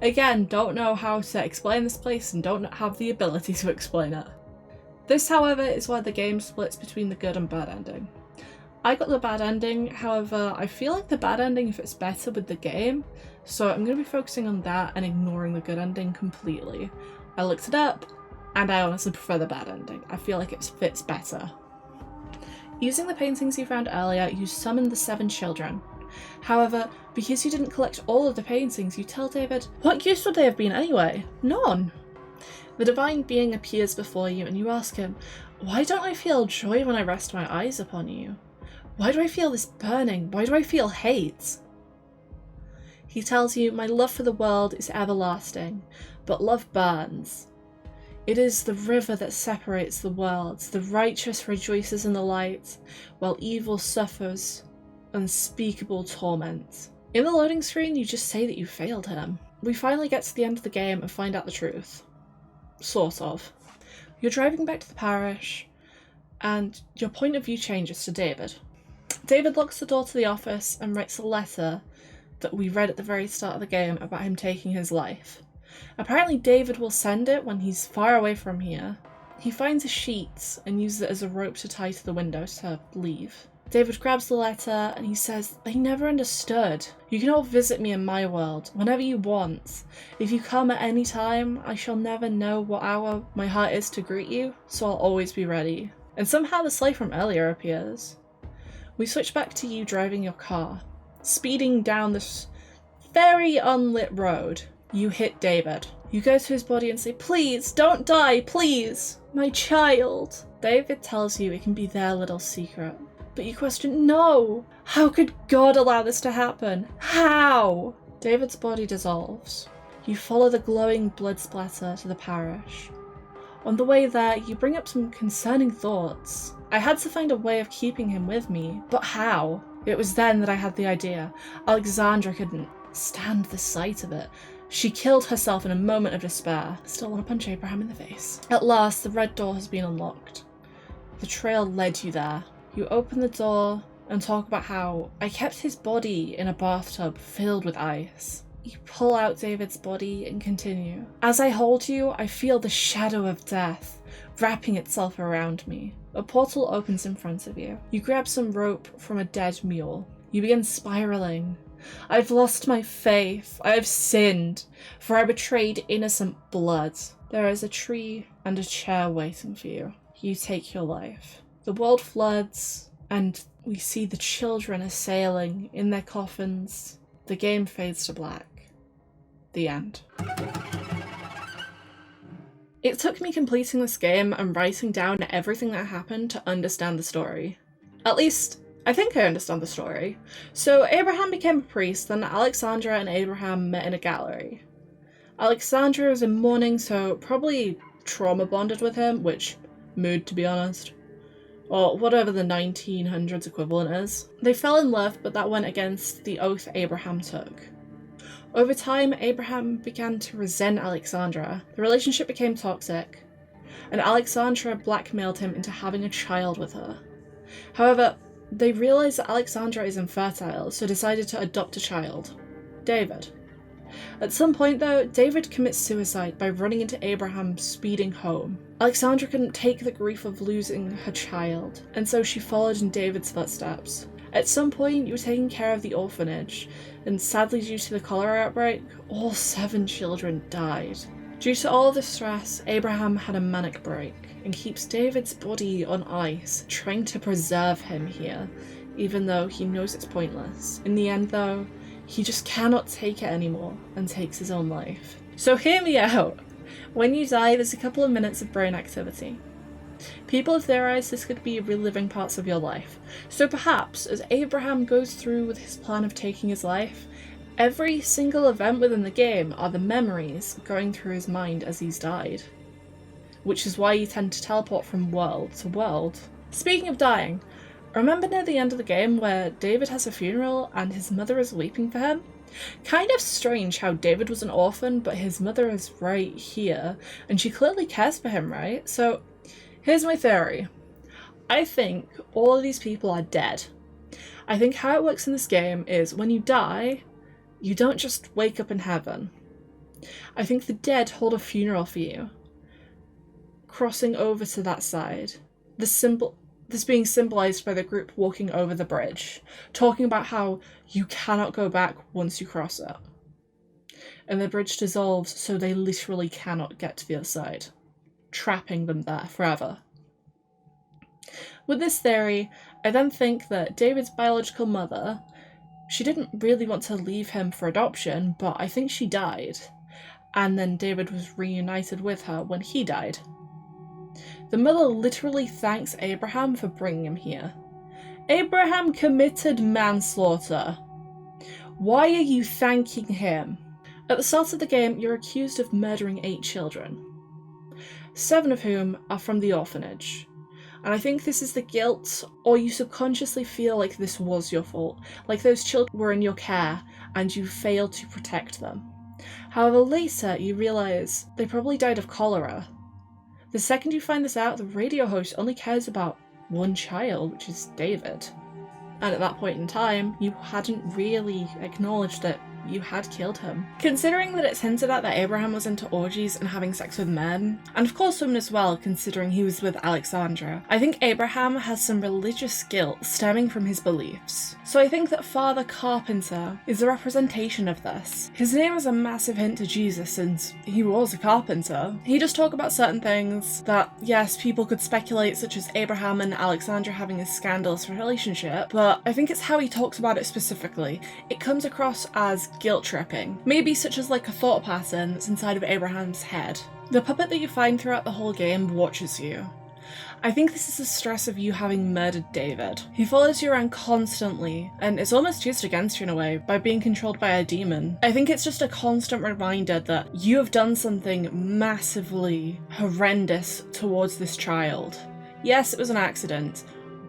again, don't know how to explain this place and don't have the ability to explain it. This, however, is where the game splits between the good and bad ending. I got the bad ending, however, I feel like the bad ending fits better with the game, so I'm going to be focusing on that and ignoring the good ending completely. I looked it up, and I honestly prefer the bad ending. I feel like it fits better. Using the paintings you found earlier, you summoned the 7 children. However, because you didn't collect all of the paintings, you tell David, what use would they have been anyway? None! The divine being appears before you and you ask him, why don't I feel joy when I rest my eyes upon you? Why do I feel this burning? Why do I feel hate? He tells you, my love for the world is everlasting, but love burns. It is the river that separates the worlds. The righteous rejoices in the light, while evil suffers unspeakable torment. In the loading screen, you just say that you failed him. We finally get to the end of the game and find out the truth. Sort of. You're driving back to the parish, and your point of view changes to David. David locks the door to the office and writes a letter that we read at the very start of the game about him taking his life. Apparently David will send it when he's far away from here. He finds a sheet and uses it as a rope to tie to the window to leave. David grabs the letter and he says, they never understood. You can all visit me in my world, whenever you want. If you come at any time, I shall never know what hour my heart is to greet you, so I'll always be ready. And somehow the slave from earlier appears. We switch back to you driving your car. Speeding down this very unlit road, you hit David. You go to his body and say, "Please, don't die, please, my child." David tells you it can be their little secret, but you question, no, how could God allow this to happen? How? David's body dissolves. You follow the glowing blood splatter to the parish. On the way there, you bring up some concerning thoughts. I had to find a way of keeping him with me, but how? It was then that I had the idea. Alexandra couldn't stand the sight of it. She killed herself in a moment of despair. I still want to punch Abraham in the face. At last, the red door has been unlocked. The trail led you there. You open the door and talk about how I kept his body in a bathtub filled with ice. You pull out David's body and continue. As I hold you, I feel the shadow of death wrapping itself around me. A portal opens in front of you. You grab some rope from a dead mule. You begin spiraling. I've lost my faith. I have sinned, for I betrayed innocent blood. There is a tree and a chair waiting for you. You take your life. The world floods, and we see the children assailing in their coffins. The game fades to black. The end. It took me completing this game and writing down everything that happened to understand the story. At least, I think I understand the story. So Abraham became a priest, then Alexandra and Abraham met in a gallery. Alexandra was in mourning, so probably trauma bonded with him, which, mood to be honest. Or whatever the 1900s equivalent is. They fell in love, but that went against the oath Abraham took. Over time, Abraham began to resent Alexandra. The relationship became toxic, and Alexandra blackmailed him into having a child with her. However, they realized that Alexandra is infertile, so decided to adopt a child, David. At some point though, David commits suicide by running into Abraham speeding home. Alexandra couldn't take the grief of losing her child, and so she followed in David's footsteps. At some point, you were taking care of the orphanage, and sadly due to the cholera outbreak, all 7 children died. Due to all the stress, Abraham had a manic break, and keeps David's body on ice, trying to preserve him here, even though he knows it's pointless. In the end though, he just cannot take it anymore, and takes his own life. So hear me out! When you die, there's a couple of minutes of brain activity. People have theorized this could be reliving parts of your life. So perhaps, as Abraham goes through with his plan of taking his life, every single event within the game are the memories going through his mind as he's died. Which is why you tend to teleport from world to world. Speaking of dying, remember near the end of the game where David has a funeral and his mother is weeping for him? Kind of strange how David was an orphan, but his mother is right here, and she clearly cares for him, right? So, here's my theory. I think all of these people are dead. I think how it works in this game is when you die, you don't just wake up in heaven. I think the dead hold a funeral for you, crossing over to that side. This being symbolized by the group walking over the bridge, talking about how you cannot go back once you cross it. And the bridge dissolves, so they literally cannot get to the other side, trapping them there forever. With this theory, I then think that David's biological mother, she didn't really want to leave him for adoption, but I think she died, and then David was reunited with her when he died. The mother literally thanks Abraham for bringing him here. Abraham committed manslaughter. Why are you thanking him? At the start of the game, you're accused of murdering 8 children, 7 of whom are from the orphanage. And I think this is the guilt, or you subconsciously feel like this was your fault, like those children were in your care and you failed to protect them. However, later you realise they probably died of cholera. The second you find this out, the radio host only cares about 1 child, which is David. And at that point in time, you hadn't really acknowledged that you had killed him. Considering that it's hinted at that Abraham was into orgies and having sex with men, and of course women as well, considering he was with Alexandra, I think Abraham has some religious guilt stemming from his beliefs. So I think that Father Carpenter is a representation of this. His name is a massive hint to Jesus since he was a carpenter. He does talk about certain things that, yes, people could speculate, such as Abraham and Alexandra having a scandalous relationship, but I think it's how he talks about it specifically. It comes across as guilt tripping, maybe such as like a thought pattern that's inside of Abraham's head. The puppet that you find throughout the whole game watches you. I think this is the stress of you having murdered David. He follows you around constantly, and is almost used against you in a way by being controlled by a demon. I think it's just a constant reminder that you have done something massively horrendous towards this child. Yes, it was an accident,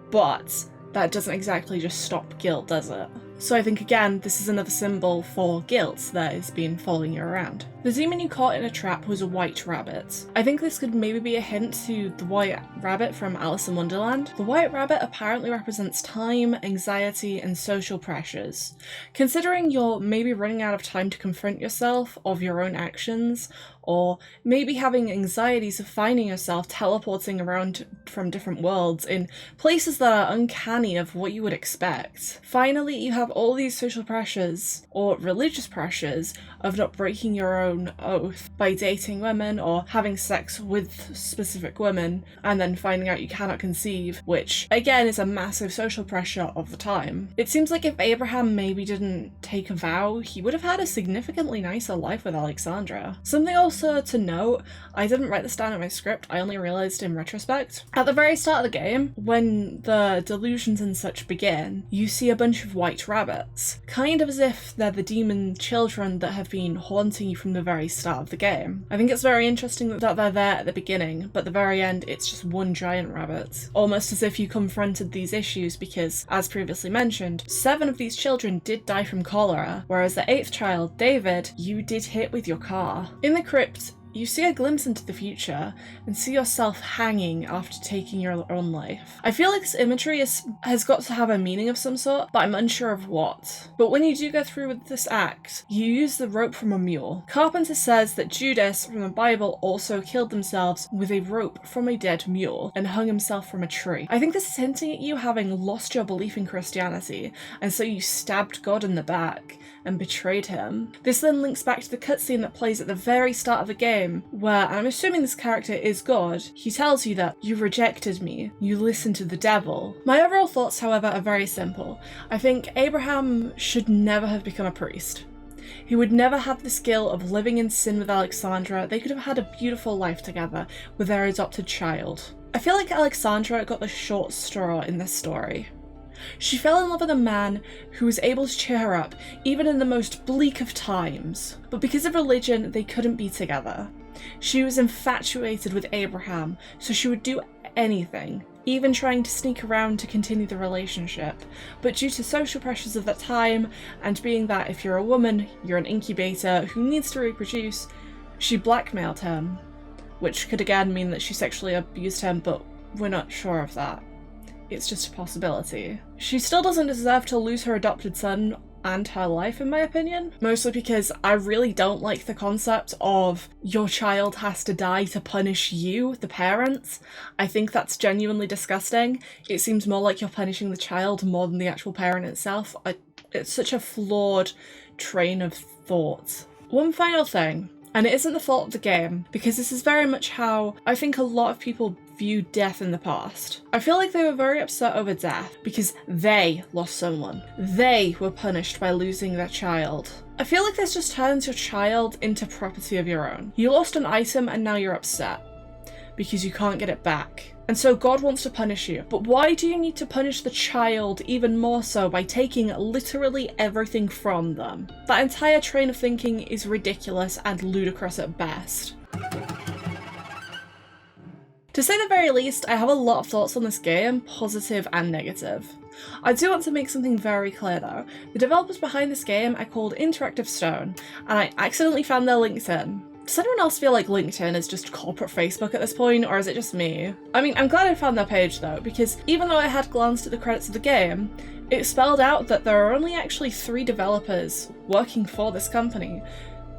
but that doesn't exactly just stop guilt, does it? So I think again, this is another symbol for guilt that has been following you around. The demon you caught in a trap was a white rabbit. I think this could maybe be a hint to the white rabbit from Alice in Wonderland. The white rabbit apparently represents time, anxiety, and social pressures. Considering you're maybe running out of time to confront yourself of your own actions, or maybe having anxieties of finding yourself teleporting around from different worlds in places that are uncanny of what you would expect. Finally, you have all these social pressures, or religious pressures, of not breaking your own oath by dating women or having sex with specific women, and then finding out you cannot conceive, which again is a massive social pressure of the time. It seems like if Abraham maybe didn't take a vow, he would have had a significantly nicer life with Alexandra. Something also to note, I didn't write this down in my script, I only realised in retrospect. At the very start of the game, when the delusions and such begin, you see a bunch of white rabbits, kind of as if they're the demon children that have been haunting you from the very start of the game. I think it's very interesting that they're there at the beginning, but at the very end it's just one giant rabbit. Almost as if you confronted these issues because, as previously mentioned, 7 of these children did die from cholera, whereas the 8th child, David, you did hit with your car. In the crypt, you see a glimpse into the future and see yourself hanging after taking your own life. I feel like this imagery has got to have a meaning of some sort, but I'm unsure of what. But when you do go through with this act, you use the rope from a mule. Carpenter says that Judas from the Bible also killed themselves with a rope from a dead mule and hung himself from a tree. I think this is hinting at you having lost your belief in Christianity, and so you stabbed God in the back and betrayed him. This then links back to the cutscene that plays at the very start of the game, where, and I'm assuming this character is God, he tells you that you rejected me, you listened to the devil. My overall thoughts, however, are very simple. I think Abraham should never have become a priest. He would never have the skill of living in sin with Alexandra. They could have had a beautiful life together with their adopted child. I feel like Alexandra got the short straw in this story. She fell in love with a man who was able to cheer her up, even in the most bleak of times. But because of religion, they couldn't be together. She was infatuated with Abraham, so she would do anything, even trying to sneak around to continue the relationship. But due to social pressures of that time, and being that if you're a woman, you're an incubator who needs to reproduce, she blackmailed him. Which could again mean that she sexually abused him, but we're not sure of that. It's just a possibility. She still doesn't deserve to lose her adopted son and her life, in my opinion. Mostly because I really don't like the concept of your child has to die to punish you, the parents. I think that's genuinely disgusting. It seems more like you're punishing the child more than the actual parent itself. It's such a flawed train of thought. One final thing, and it isn't the fault of the game, because this is very much how I think a lot of people view death in the past. I feel like they were very upset over death because they lost someone. They were punished by losing their child. I feel like this just turns your child into property of your own. You lost an item and now you're upset because you can't get it back. And so God wants to punish you. But why do you need to punish the child even more so by taking literally everything from them? That entire train of thinking is ridiculous and ludicrous at best. To say the very least, I have a lot of thoughts on this game, positive and negative. I do want to make something very clear though. The developers behind this game are called Interactive Stone, and I accidentally found their LinkedIn. Does anyone else feel like LinkedIn is just corporate Facebook at this point, or is it just me? I mean, I'm glad I found their page though, because even though I had glanced at the credits of the game, it spelled out that there are only actually 3 developers working for this company,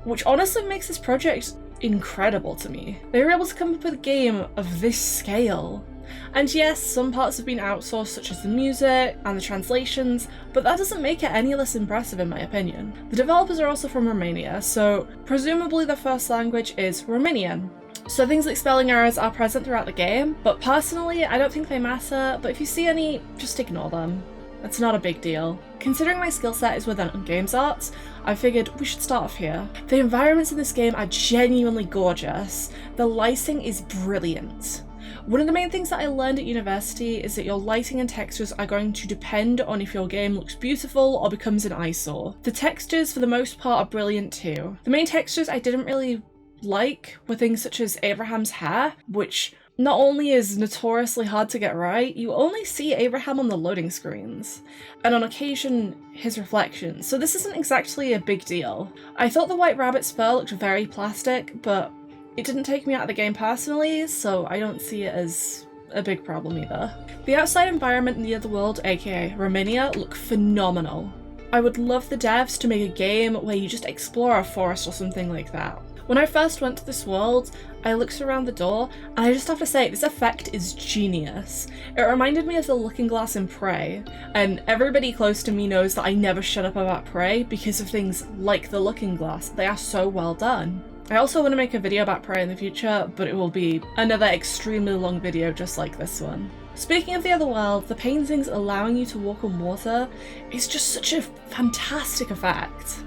which honestly makes this project incredible to me. They were able to come up with a game of this scale. And yes, some parts have been outsourced, such as the music and the translations, but that doesn't make it any less impressive in my opinion. The developers are also from Romania, so presumably their first language is Romanian. So things like spelling errors are present throughout the game, but personally I don't think they matter, but if you see any, just ignore them. It's not a big deal. Considering my skill set is within games arts, I figured we should start off here. The environments in this game are genuinely gorgeous. The lighting is brilliant. One of the main things that I learned at university is that your lighting and textures are going to depend on if your game looks beautiful or becomes an eyesore. The textures for the most part are brilliant too. The main textures I didn't really like were things such as Abraham's hair, which not only is notoriously hard to get right, you only see Abraham on the loading screens, and on occasion his reflection, so this isn't exactly a big deal. I thought the White Rabbit's fur looked very plastic, but it didn't take me out of the game personally, so I don't see it as a big problem either. The outside environment in the other world, aka Romania, look phenomenal. I would love the devs to make a game where you just explore a forest or something like that. When I first went to this world, I looked around the door, and I just have to say, this effect is genius. It reminded me of the looking glass in Prey, and everybody close to me knows that I never shut up about Prey because of things like the looking glass. They are so well done. I also want to make a video about Prey in the future, but it will be another extremely long video just like this one. Speaking of the other world, the paintings allowing you to walk on water is just such a fantastic effect.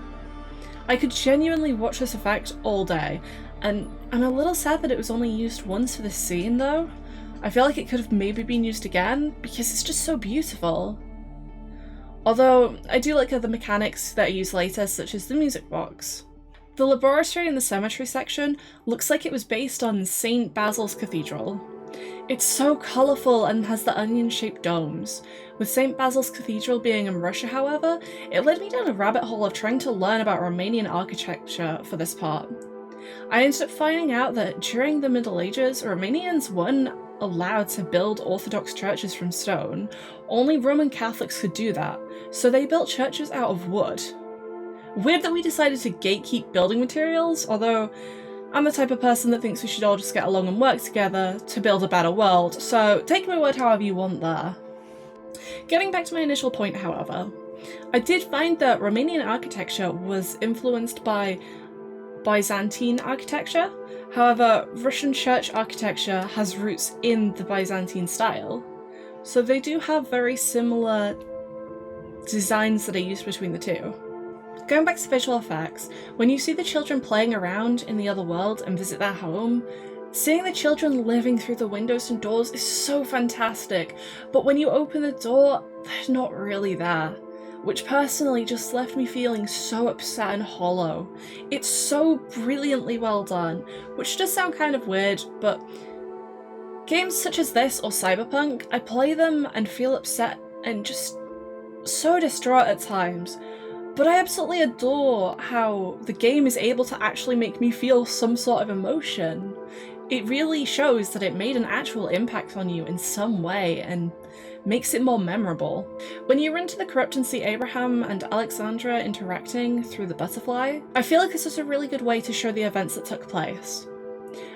I could genuinely watch this effect all day, and I'm a little sad that it was only used once for this scene though. I feel like it could have maybe been used again, because it's just so beautiful. Although, I do like other mechanics that are used later, such as the music box. The laboratory in the cemetery section looks like it was based on St. Basil's Cathedral. It's so colourful and has the onion-shaped domes. With St. Basil's Cathedral being in Russia, however, it led me down a rabbit hole of trying to learn about Romanian architecture for this part. I ended up finding out that during the Middle Ages, Romanians weren't allowed to build Orthodox churches from stone. Only Roman Catholics could do that, so they built churches out of wood. Weird that we decided to gatekeep building materials, although I'm the type of person that thinks we should all just get along and work together to build a better world, so take my word however you want there. Getting back to my initial point, however, I did find that Romanian architecture was influenced by Byzantine architecture. However, Russian church architecture has roots in the Byzantine style, so they do have very similar designs that are used between the two. Going back to visual effects, when you see the children playing around in the other world and visit their home, seeing the children living through the windows and doors is so fantastic, but when you open the door, they're not really there, which personally just left me feeling so upset and hollow. It's so brilliantly well done, which does sound kind of weird, but games such as this or Cyberpunk, I play them and feel upset and just so distraught at times. But I absolutely adore how the game is able to actually make me feel some sort of emotion. It really shows that it made an actual impact on you in some way and makes it more memorable. When you run to the crypt and see Abraham and Alexandra interacting through the butterfly, I feel like this is a really good way to show the events that took place.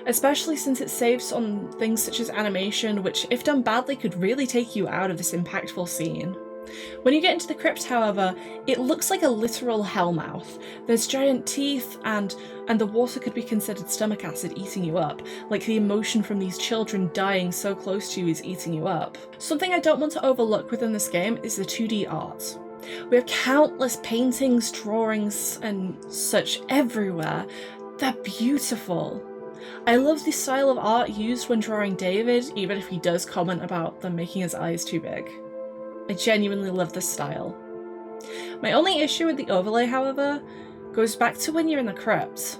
Especially since it saves on things such as animation, which if done badly could really take you out of this impactful scene. When you get into the crypt, however, it looks like a literal hellmouth. There's giant teeth and the water could be considered stomach acid eating you up, like the emotion from these children dying so close to you is eating you up. Something I don't want to overlook within this game is the 2D art. We have countless paintings, drawings, and such everywhere. They're beautiful. I love the style of art used when drawing David, even if he does comment about them making his eyes too big. I genuinely love this style. My only issue with the overlay, however, goes back to when you're in the crypt.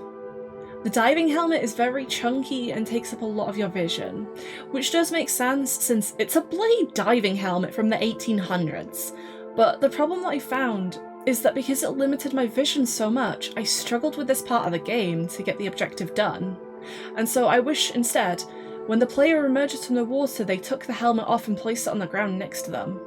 The diving helmet is very chunky and takes up a lot of your vision, which does make sense since it's a bloody diving helmet from the 1800s. But the problem that I found is that because it limited my vision so much, I struggled with this part of the game to get the objective done. And so I wish instead, when the player emerges from the water, they took the helmet off and placed it on the ground next to them.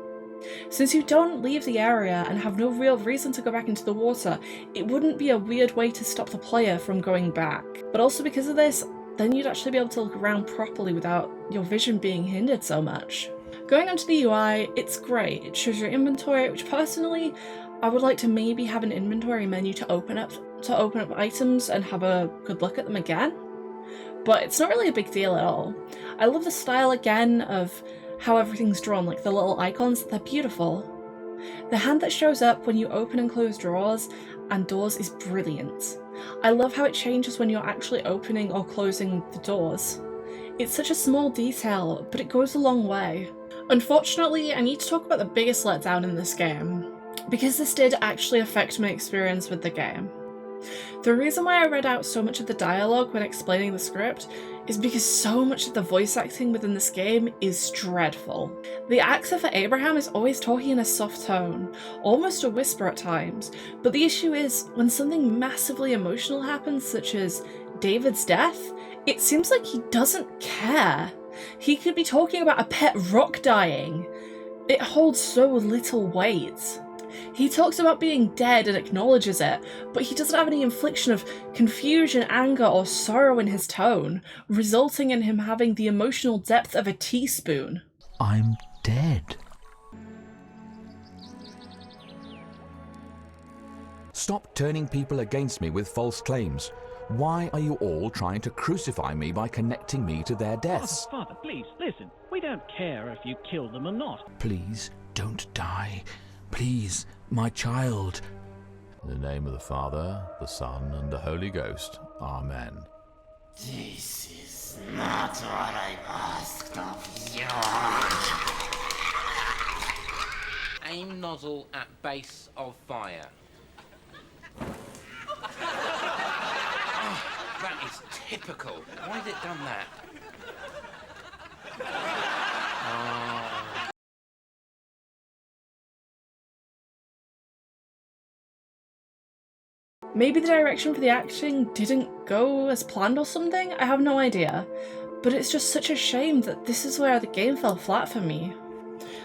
Since you don't leave the area and have no real reason to go back into the water, it wouldn't be a weird way to stop the player from going back. But also because of this, then you'd actually be able to look around properly without your vision being hindered so much. Going onto the UI, it's great. It shows your inventory, which personally, I would like to maybe have an inventory menu to open up items and have a good look at them again. But it's not really a big deal at all. I love the style again of how everything's drawn, like the little icons, they're beautiful. The hand that shows up when you open and close drawers and doors is brilliant. I love how it changes when you're actually opening or closing the doors. It's such a small detail, but it goes a long way. Unfortunately, I need to talk about the biggest letdown in this game, because this did actually affect my experience with the game. The reason why I read out so much of the dialogue when explaining the script is because so much of the voice acting within this game is dreadful. The actor for Abraham is always talking in a soft tone, almost a whisper at times, but the issue is, when something massively emotional happens, such as David's death, it seems like he doesn't care. He could be talking about a pet rock dying. It holds so little weight. He talks about being dead and acknowledges it, but he doesn't have any infliction of confusion, anger, or sorrow in his tone, resulting in him having the emotional depth of a teaspoon. I'm dead. Stop turning people against me with false claims. Why are you all trying to crucify me by connecting me to their deaths? Father, please, listen. We don't care if you kill them or not. Please, don't die. Please, my child. In the name of the Father, the Son, and the Holy Ghost. Amen. This is not what I asked of you. Aim nozzle at base of fire. Oh, that is typical. Why has it done that? Maybe the direction for the acting didn't go as planned or something? I have no idea. But it's just such a shame that this is where the game fell flat for me.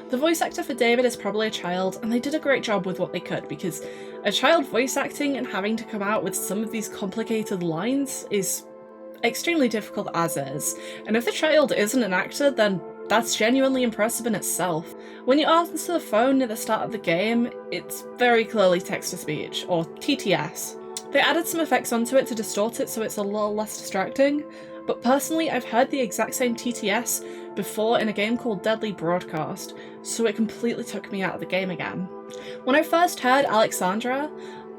The voice actor for David is probably a child, and they did a great job with what they could, because a child voice acting and having to come out with some of these complicated lines is extremely difficult as is. And if the child isn't an actor, then that's genuinely impressive in itself. When you answer the phone near the start of the game, it's very clearly text-to-speech, or TTS. They added some effects onto it to distort it so it's a little less distracting, but personally I've heard the exact same TTS before in a game called Deadly Broadcast, so it completely took me out of the game again. When I first heard Alexandra,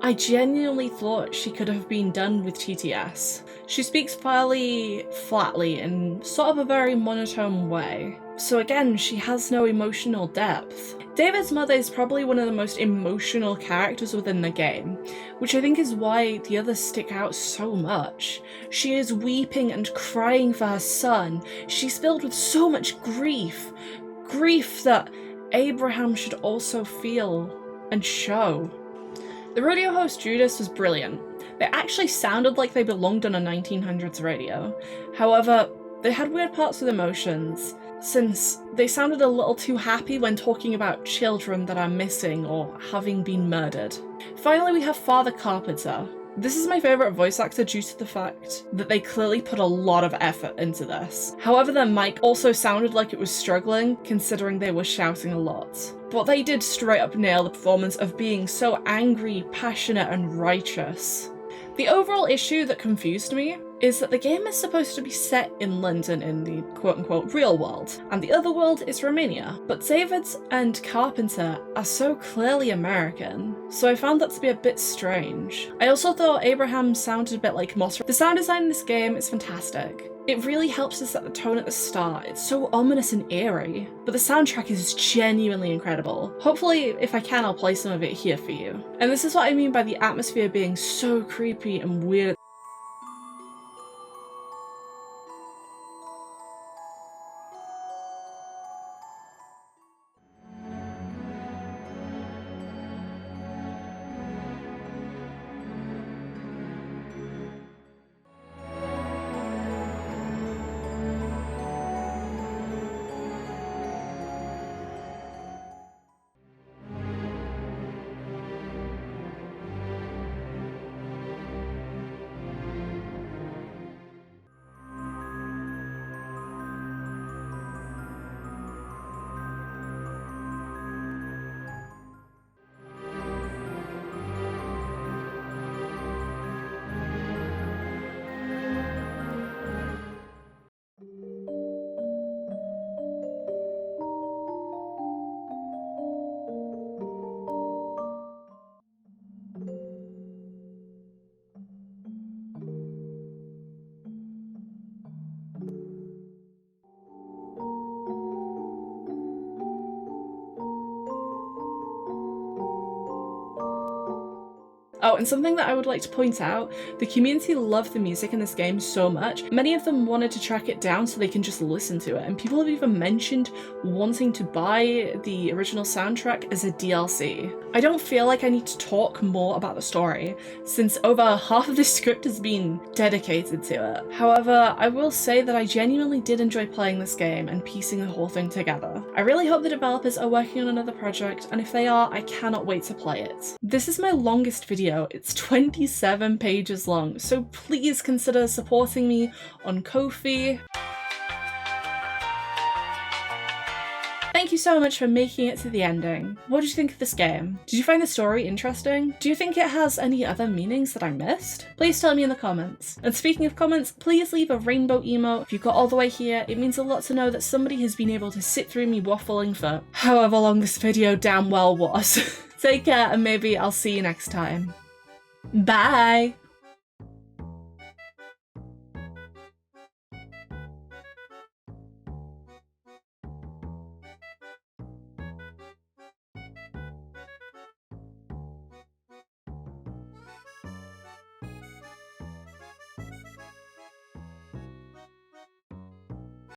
I genuinely thought she could have been done with TTS. She speaks fairly flatly in sort of a very monotone way, so again, she has no emotional depth. David's mother is probably one of the most emotional characters within the game, which I think is why the others stick out so much. She is weeping and crying for her son. She's filled with so much grief. Grief that Abraham should also feel and show. The radio host Judas was brilliant. They actually sounded like they belonged on a 1900s radio. However, they had weird parts with emotions, since they sounded a little too happy when talking about children that are missing or having been murdered. Finally, we have Father Carpenter. This is my favourite voice actor due to the fact that they clearly put a lot of effort into this. However, their mic also sounded like it was struggling, considering they were shouting a lot. But they did straight up nail the performance of being so angry, passionate, and righteous. The overall issue that confused me is that the game is supposed to be set in London in the quote-unquote real world, and the other world is Romania. But David and Carpenter are so clearly American, so I found that to be a bit strange. I also thought Abraham sounded a bit like Moss. The sound design in this game is fantastic. It really helps to set the tone at the start. It's so ominous and eerie, but the soundtrack is genuinely incredible. Hopefully, if I can, I'll play some of it here for you. And this is what I mean by the atmosphere being so creepy and weird. Oh, and something that I would like to point out, the community loved the music in this game so much, many of them wanted to track it down so they can just listen to it, and people have even mentioned wanting to buy the original soundtrack as a DLC. I don't feel like I need to talk more about the story, since over half of this script has been dedicated to it. However, I will say that I genuinely did enjoy playing this game and piecing the whole thing together. I really hope the developers are working on another project, and if they are, I cannot wait to play it. This is my longest video. It's 27 pages long, so please consider supporting me on Ko-fi. Thank you so much for making it to the ending. What did you think of this game? Did you find the story interesting? Do you think it has any other meanings that I missed? Please tell me in the comments. And speaking of comments, please leave a rainbow emote. If you got all the way here, it means a lot to know that somebody has been able to sit through me waffling for however long this video damn well was. Take care, and maybe I'll see you next time. Bye!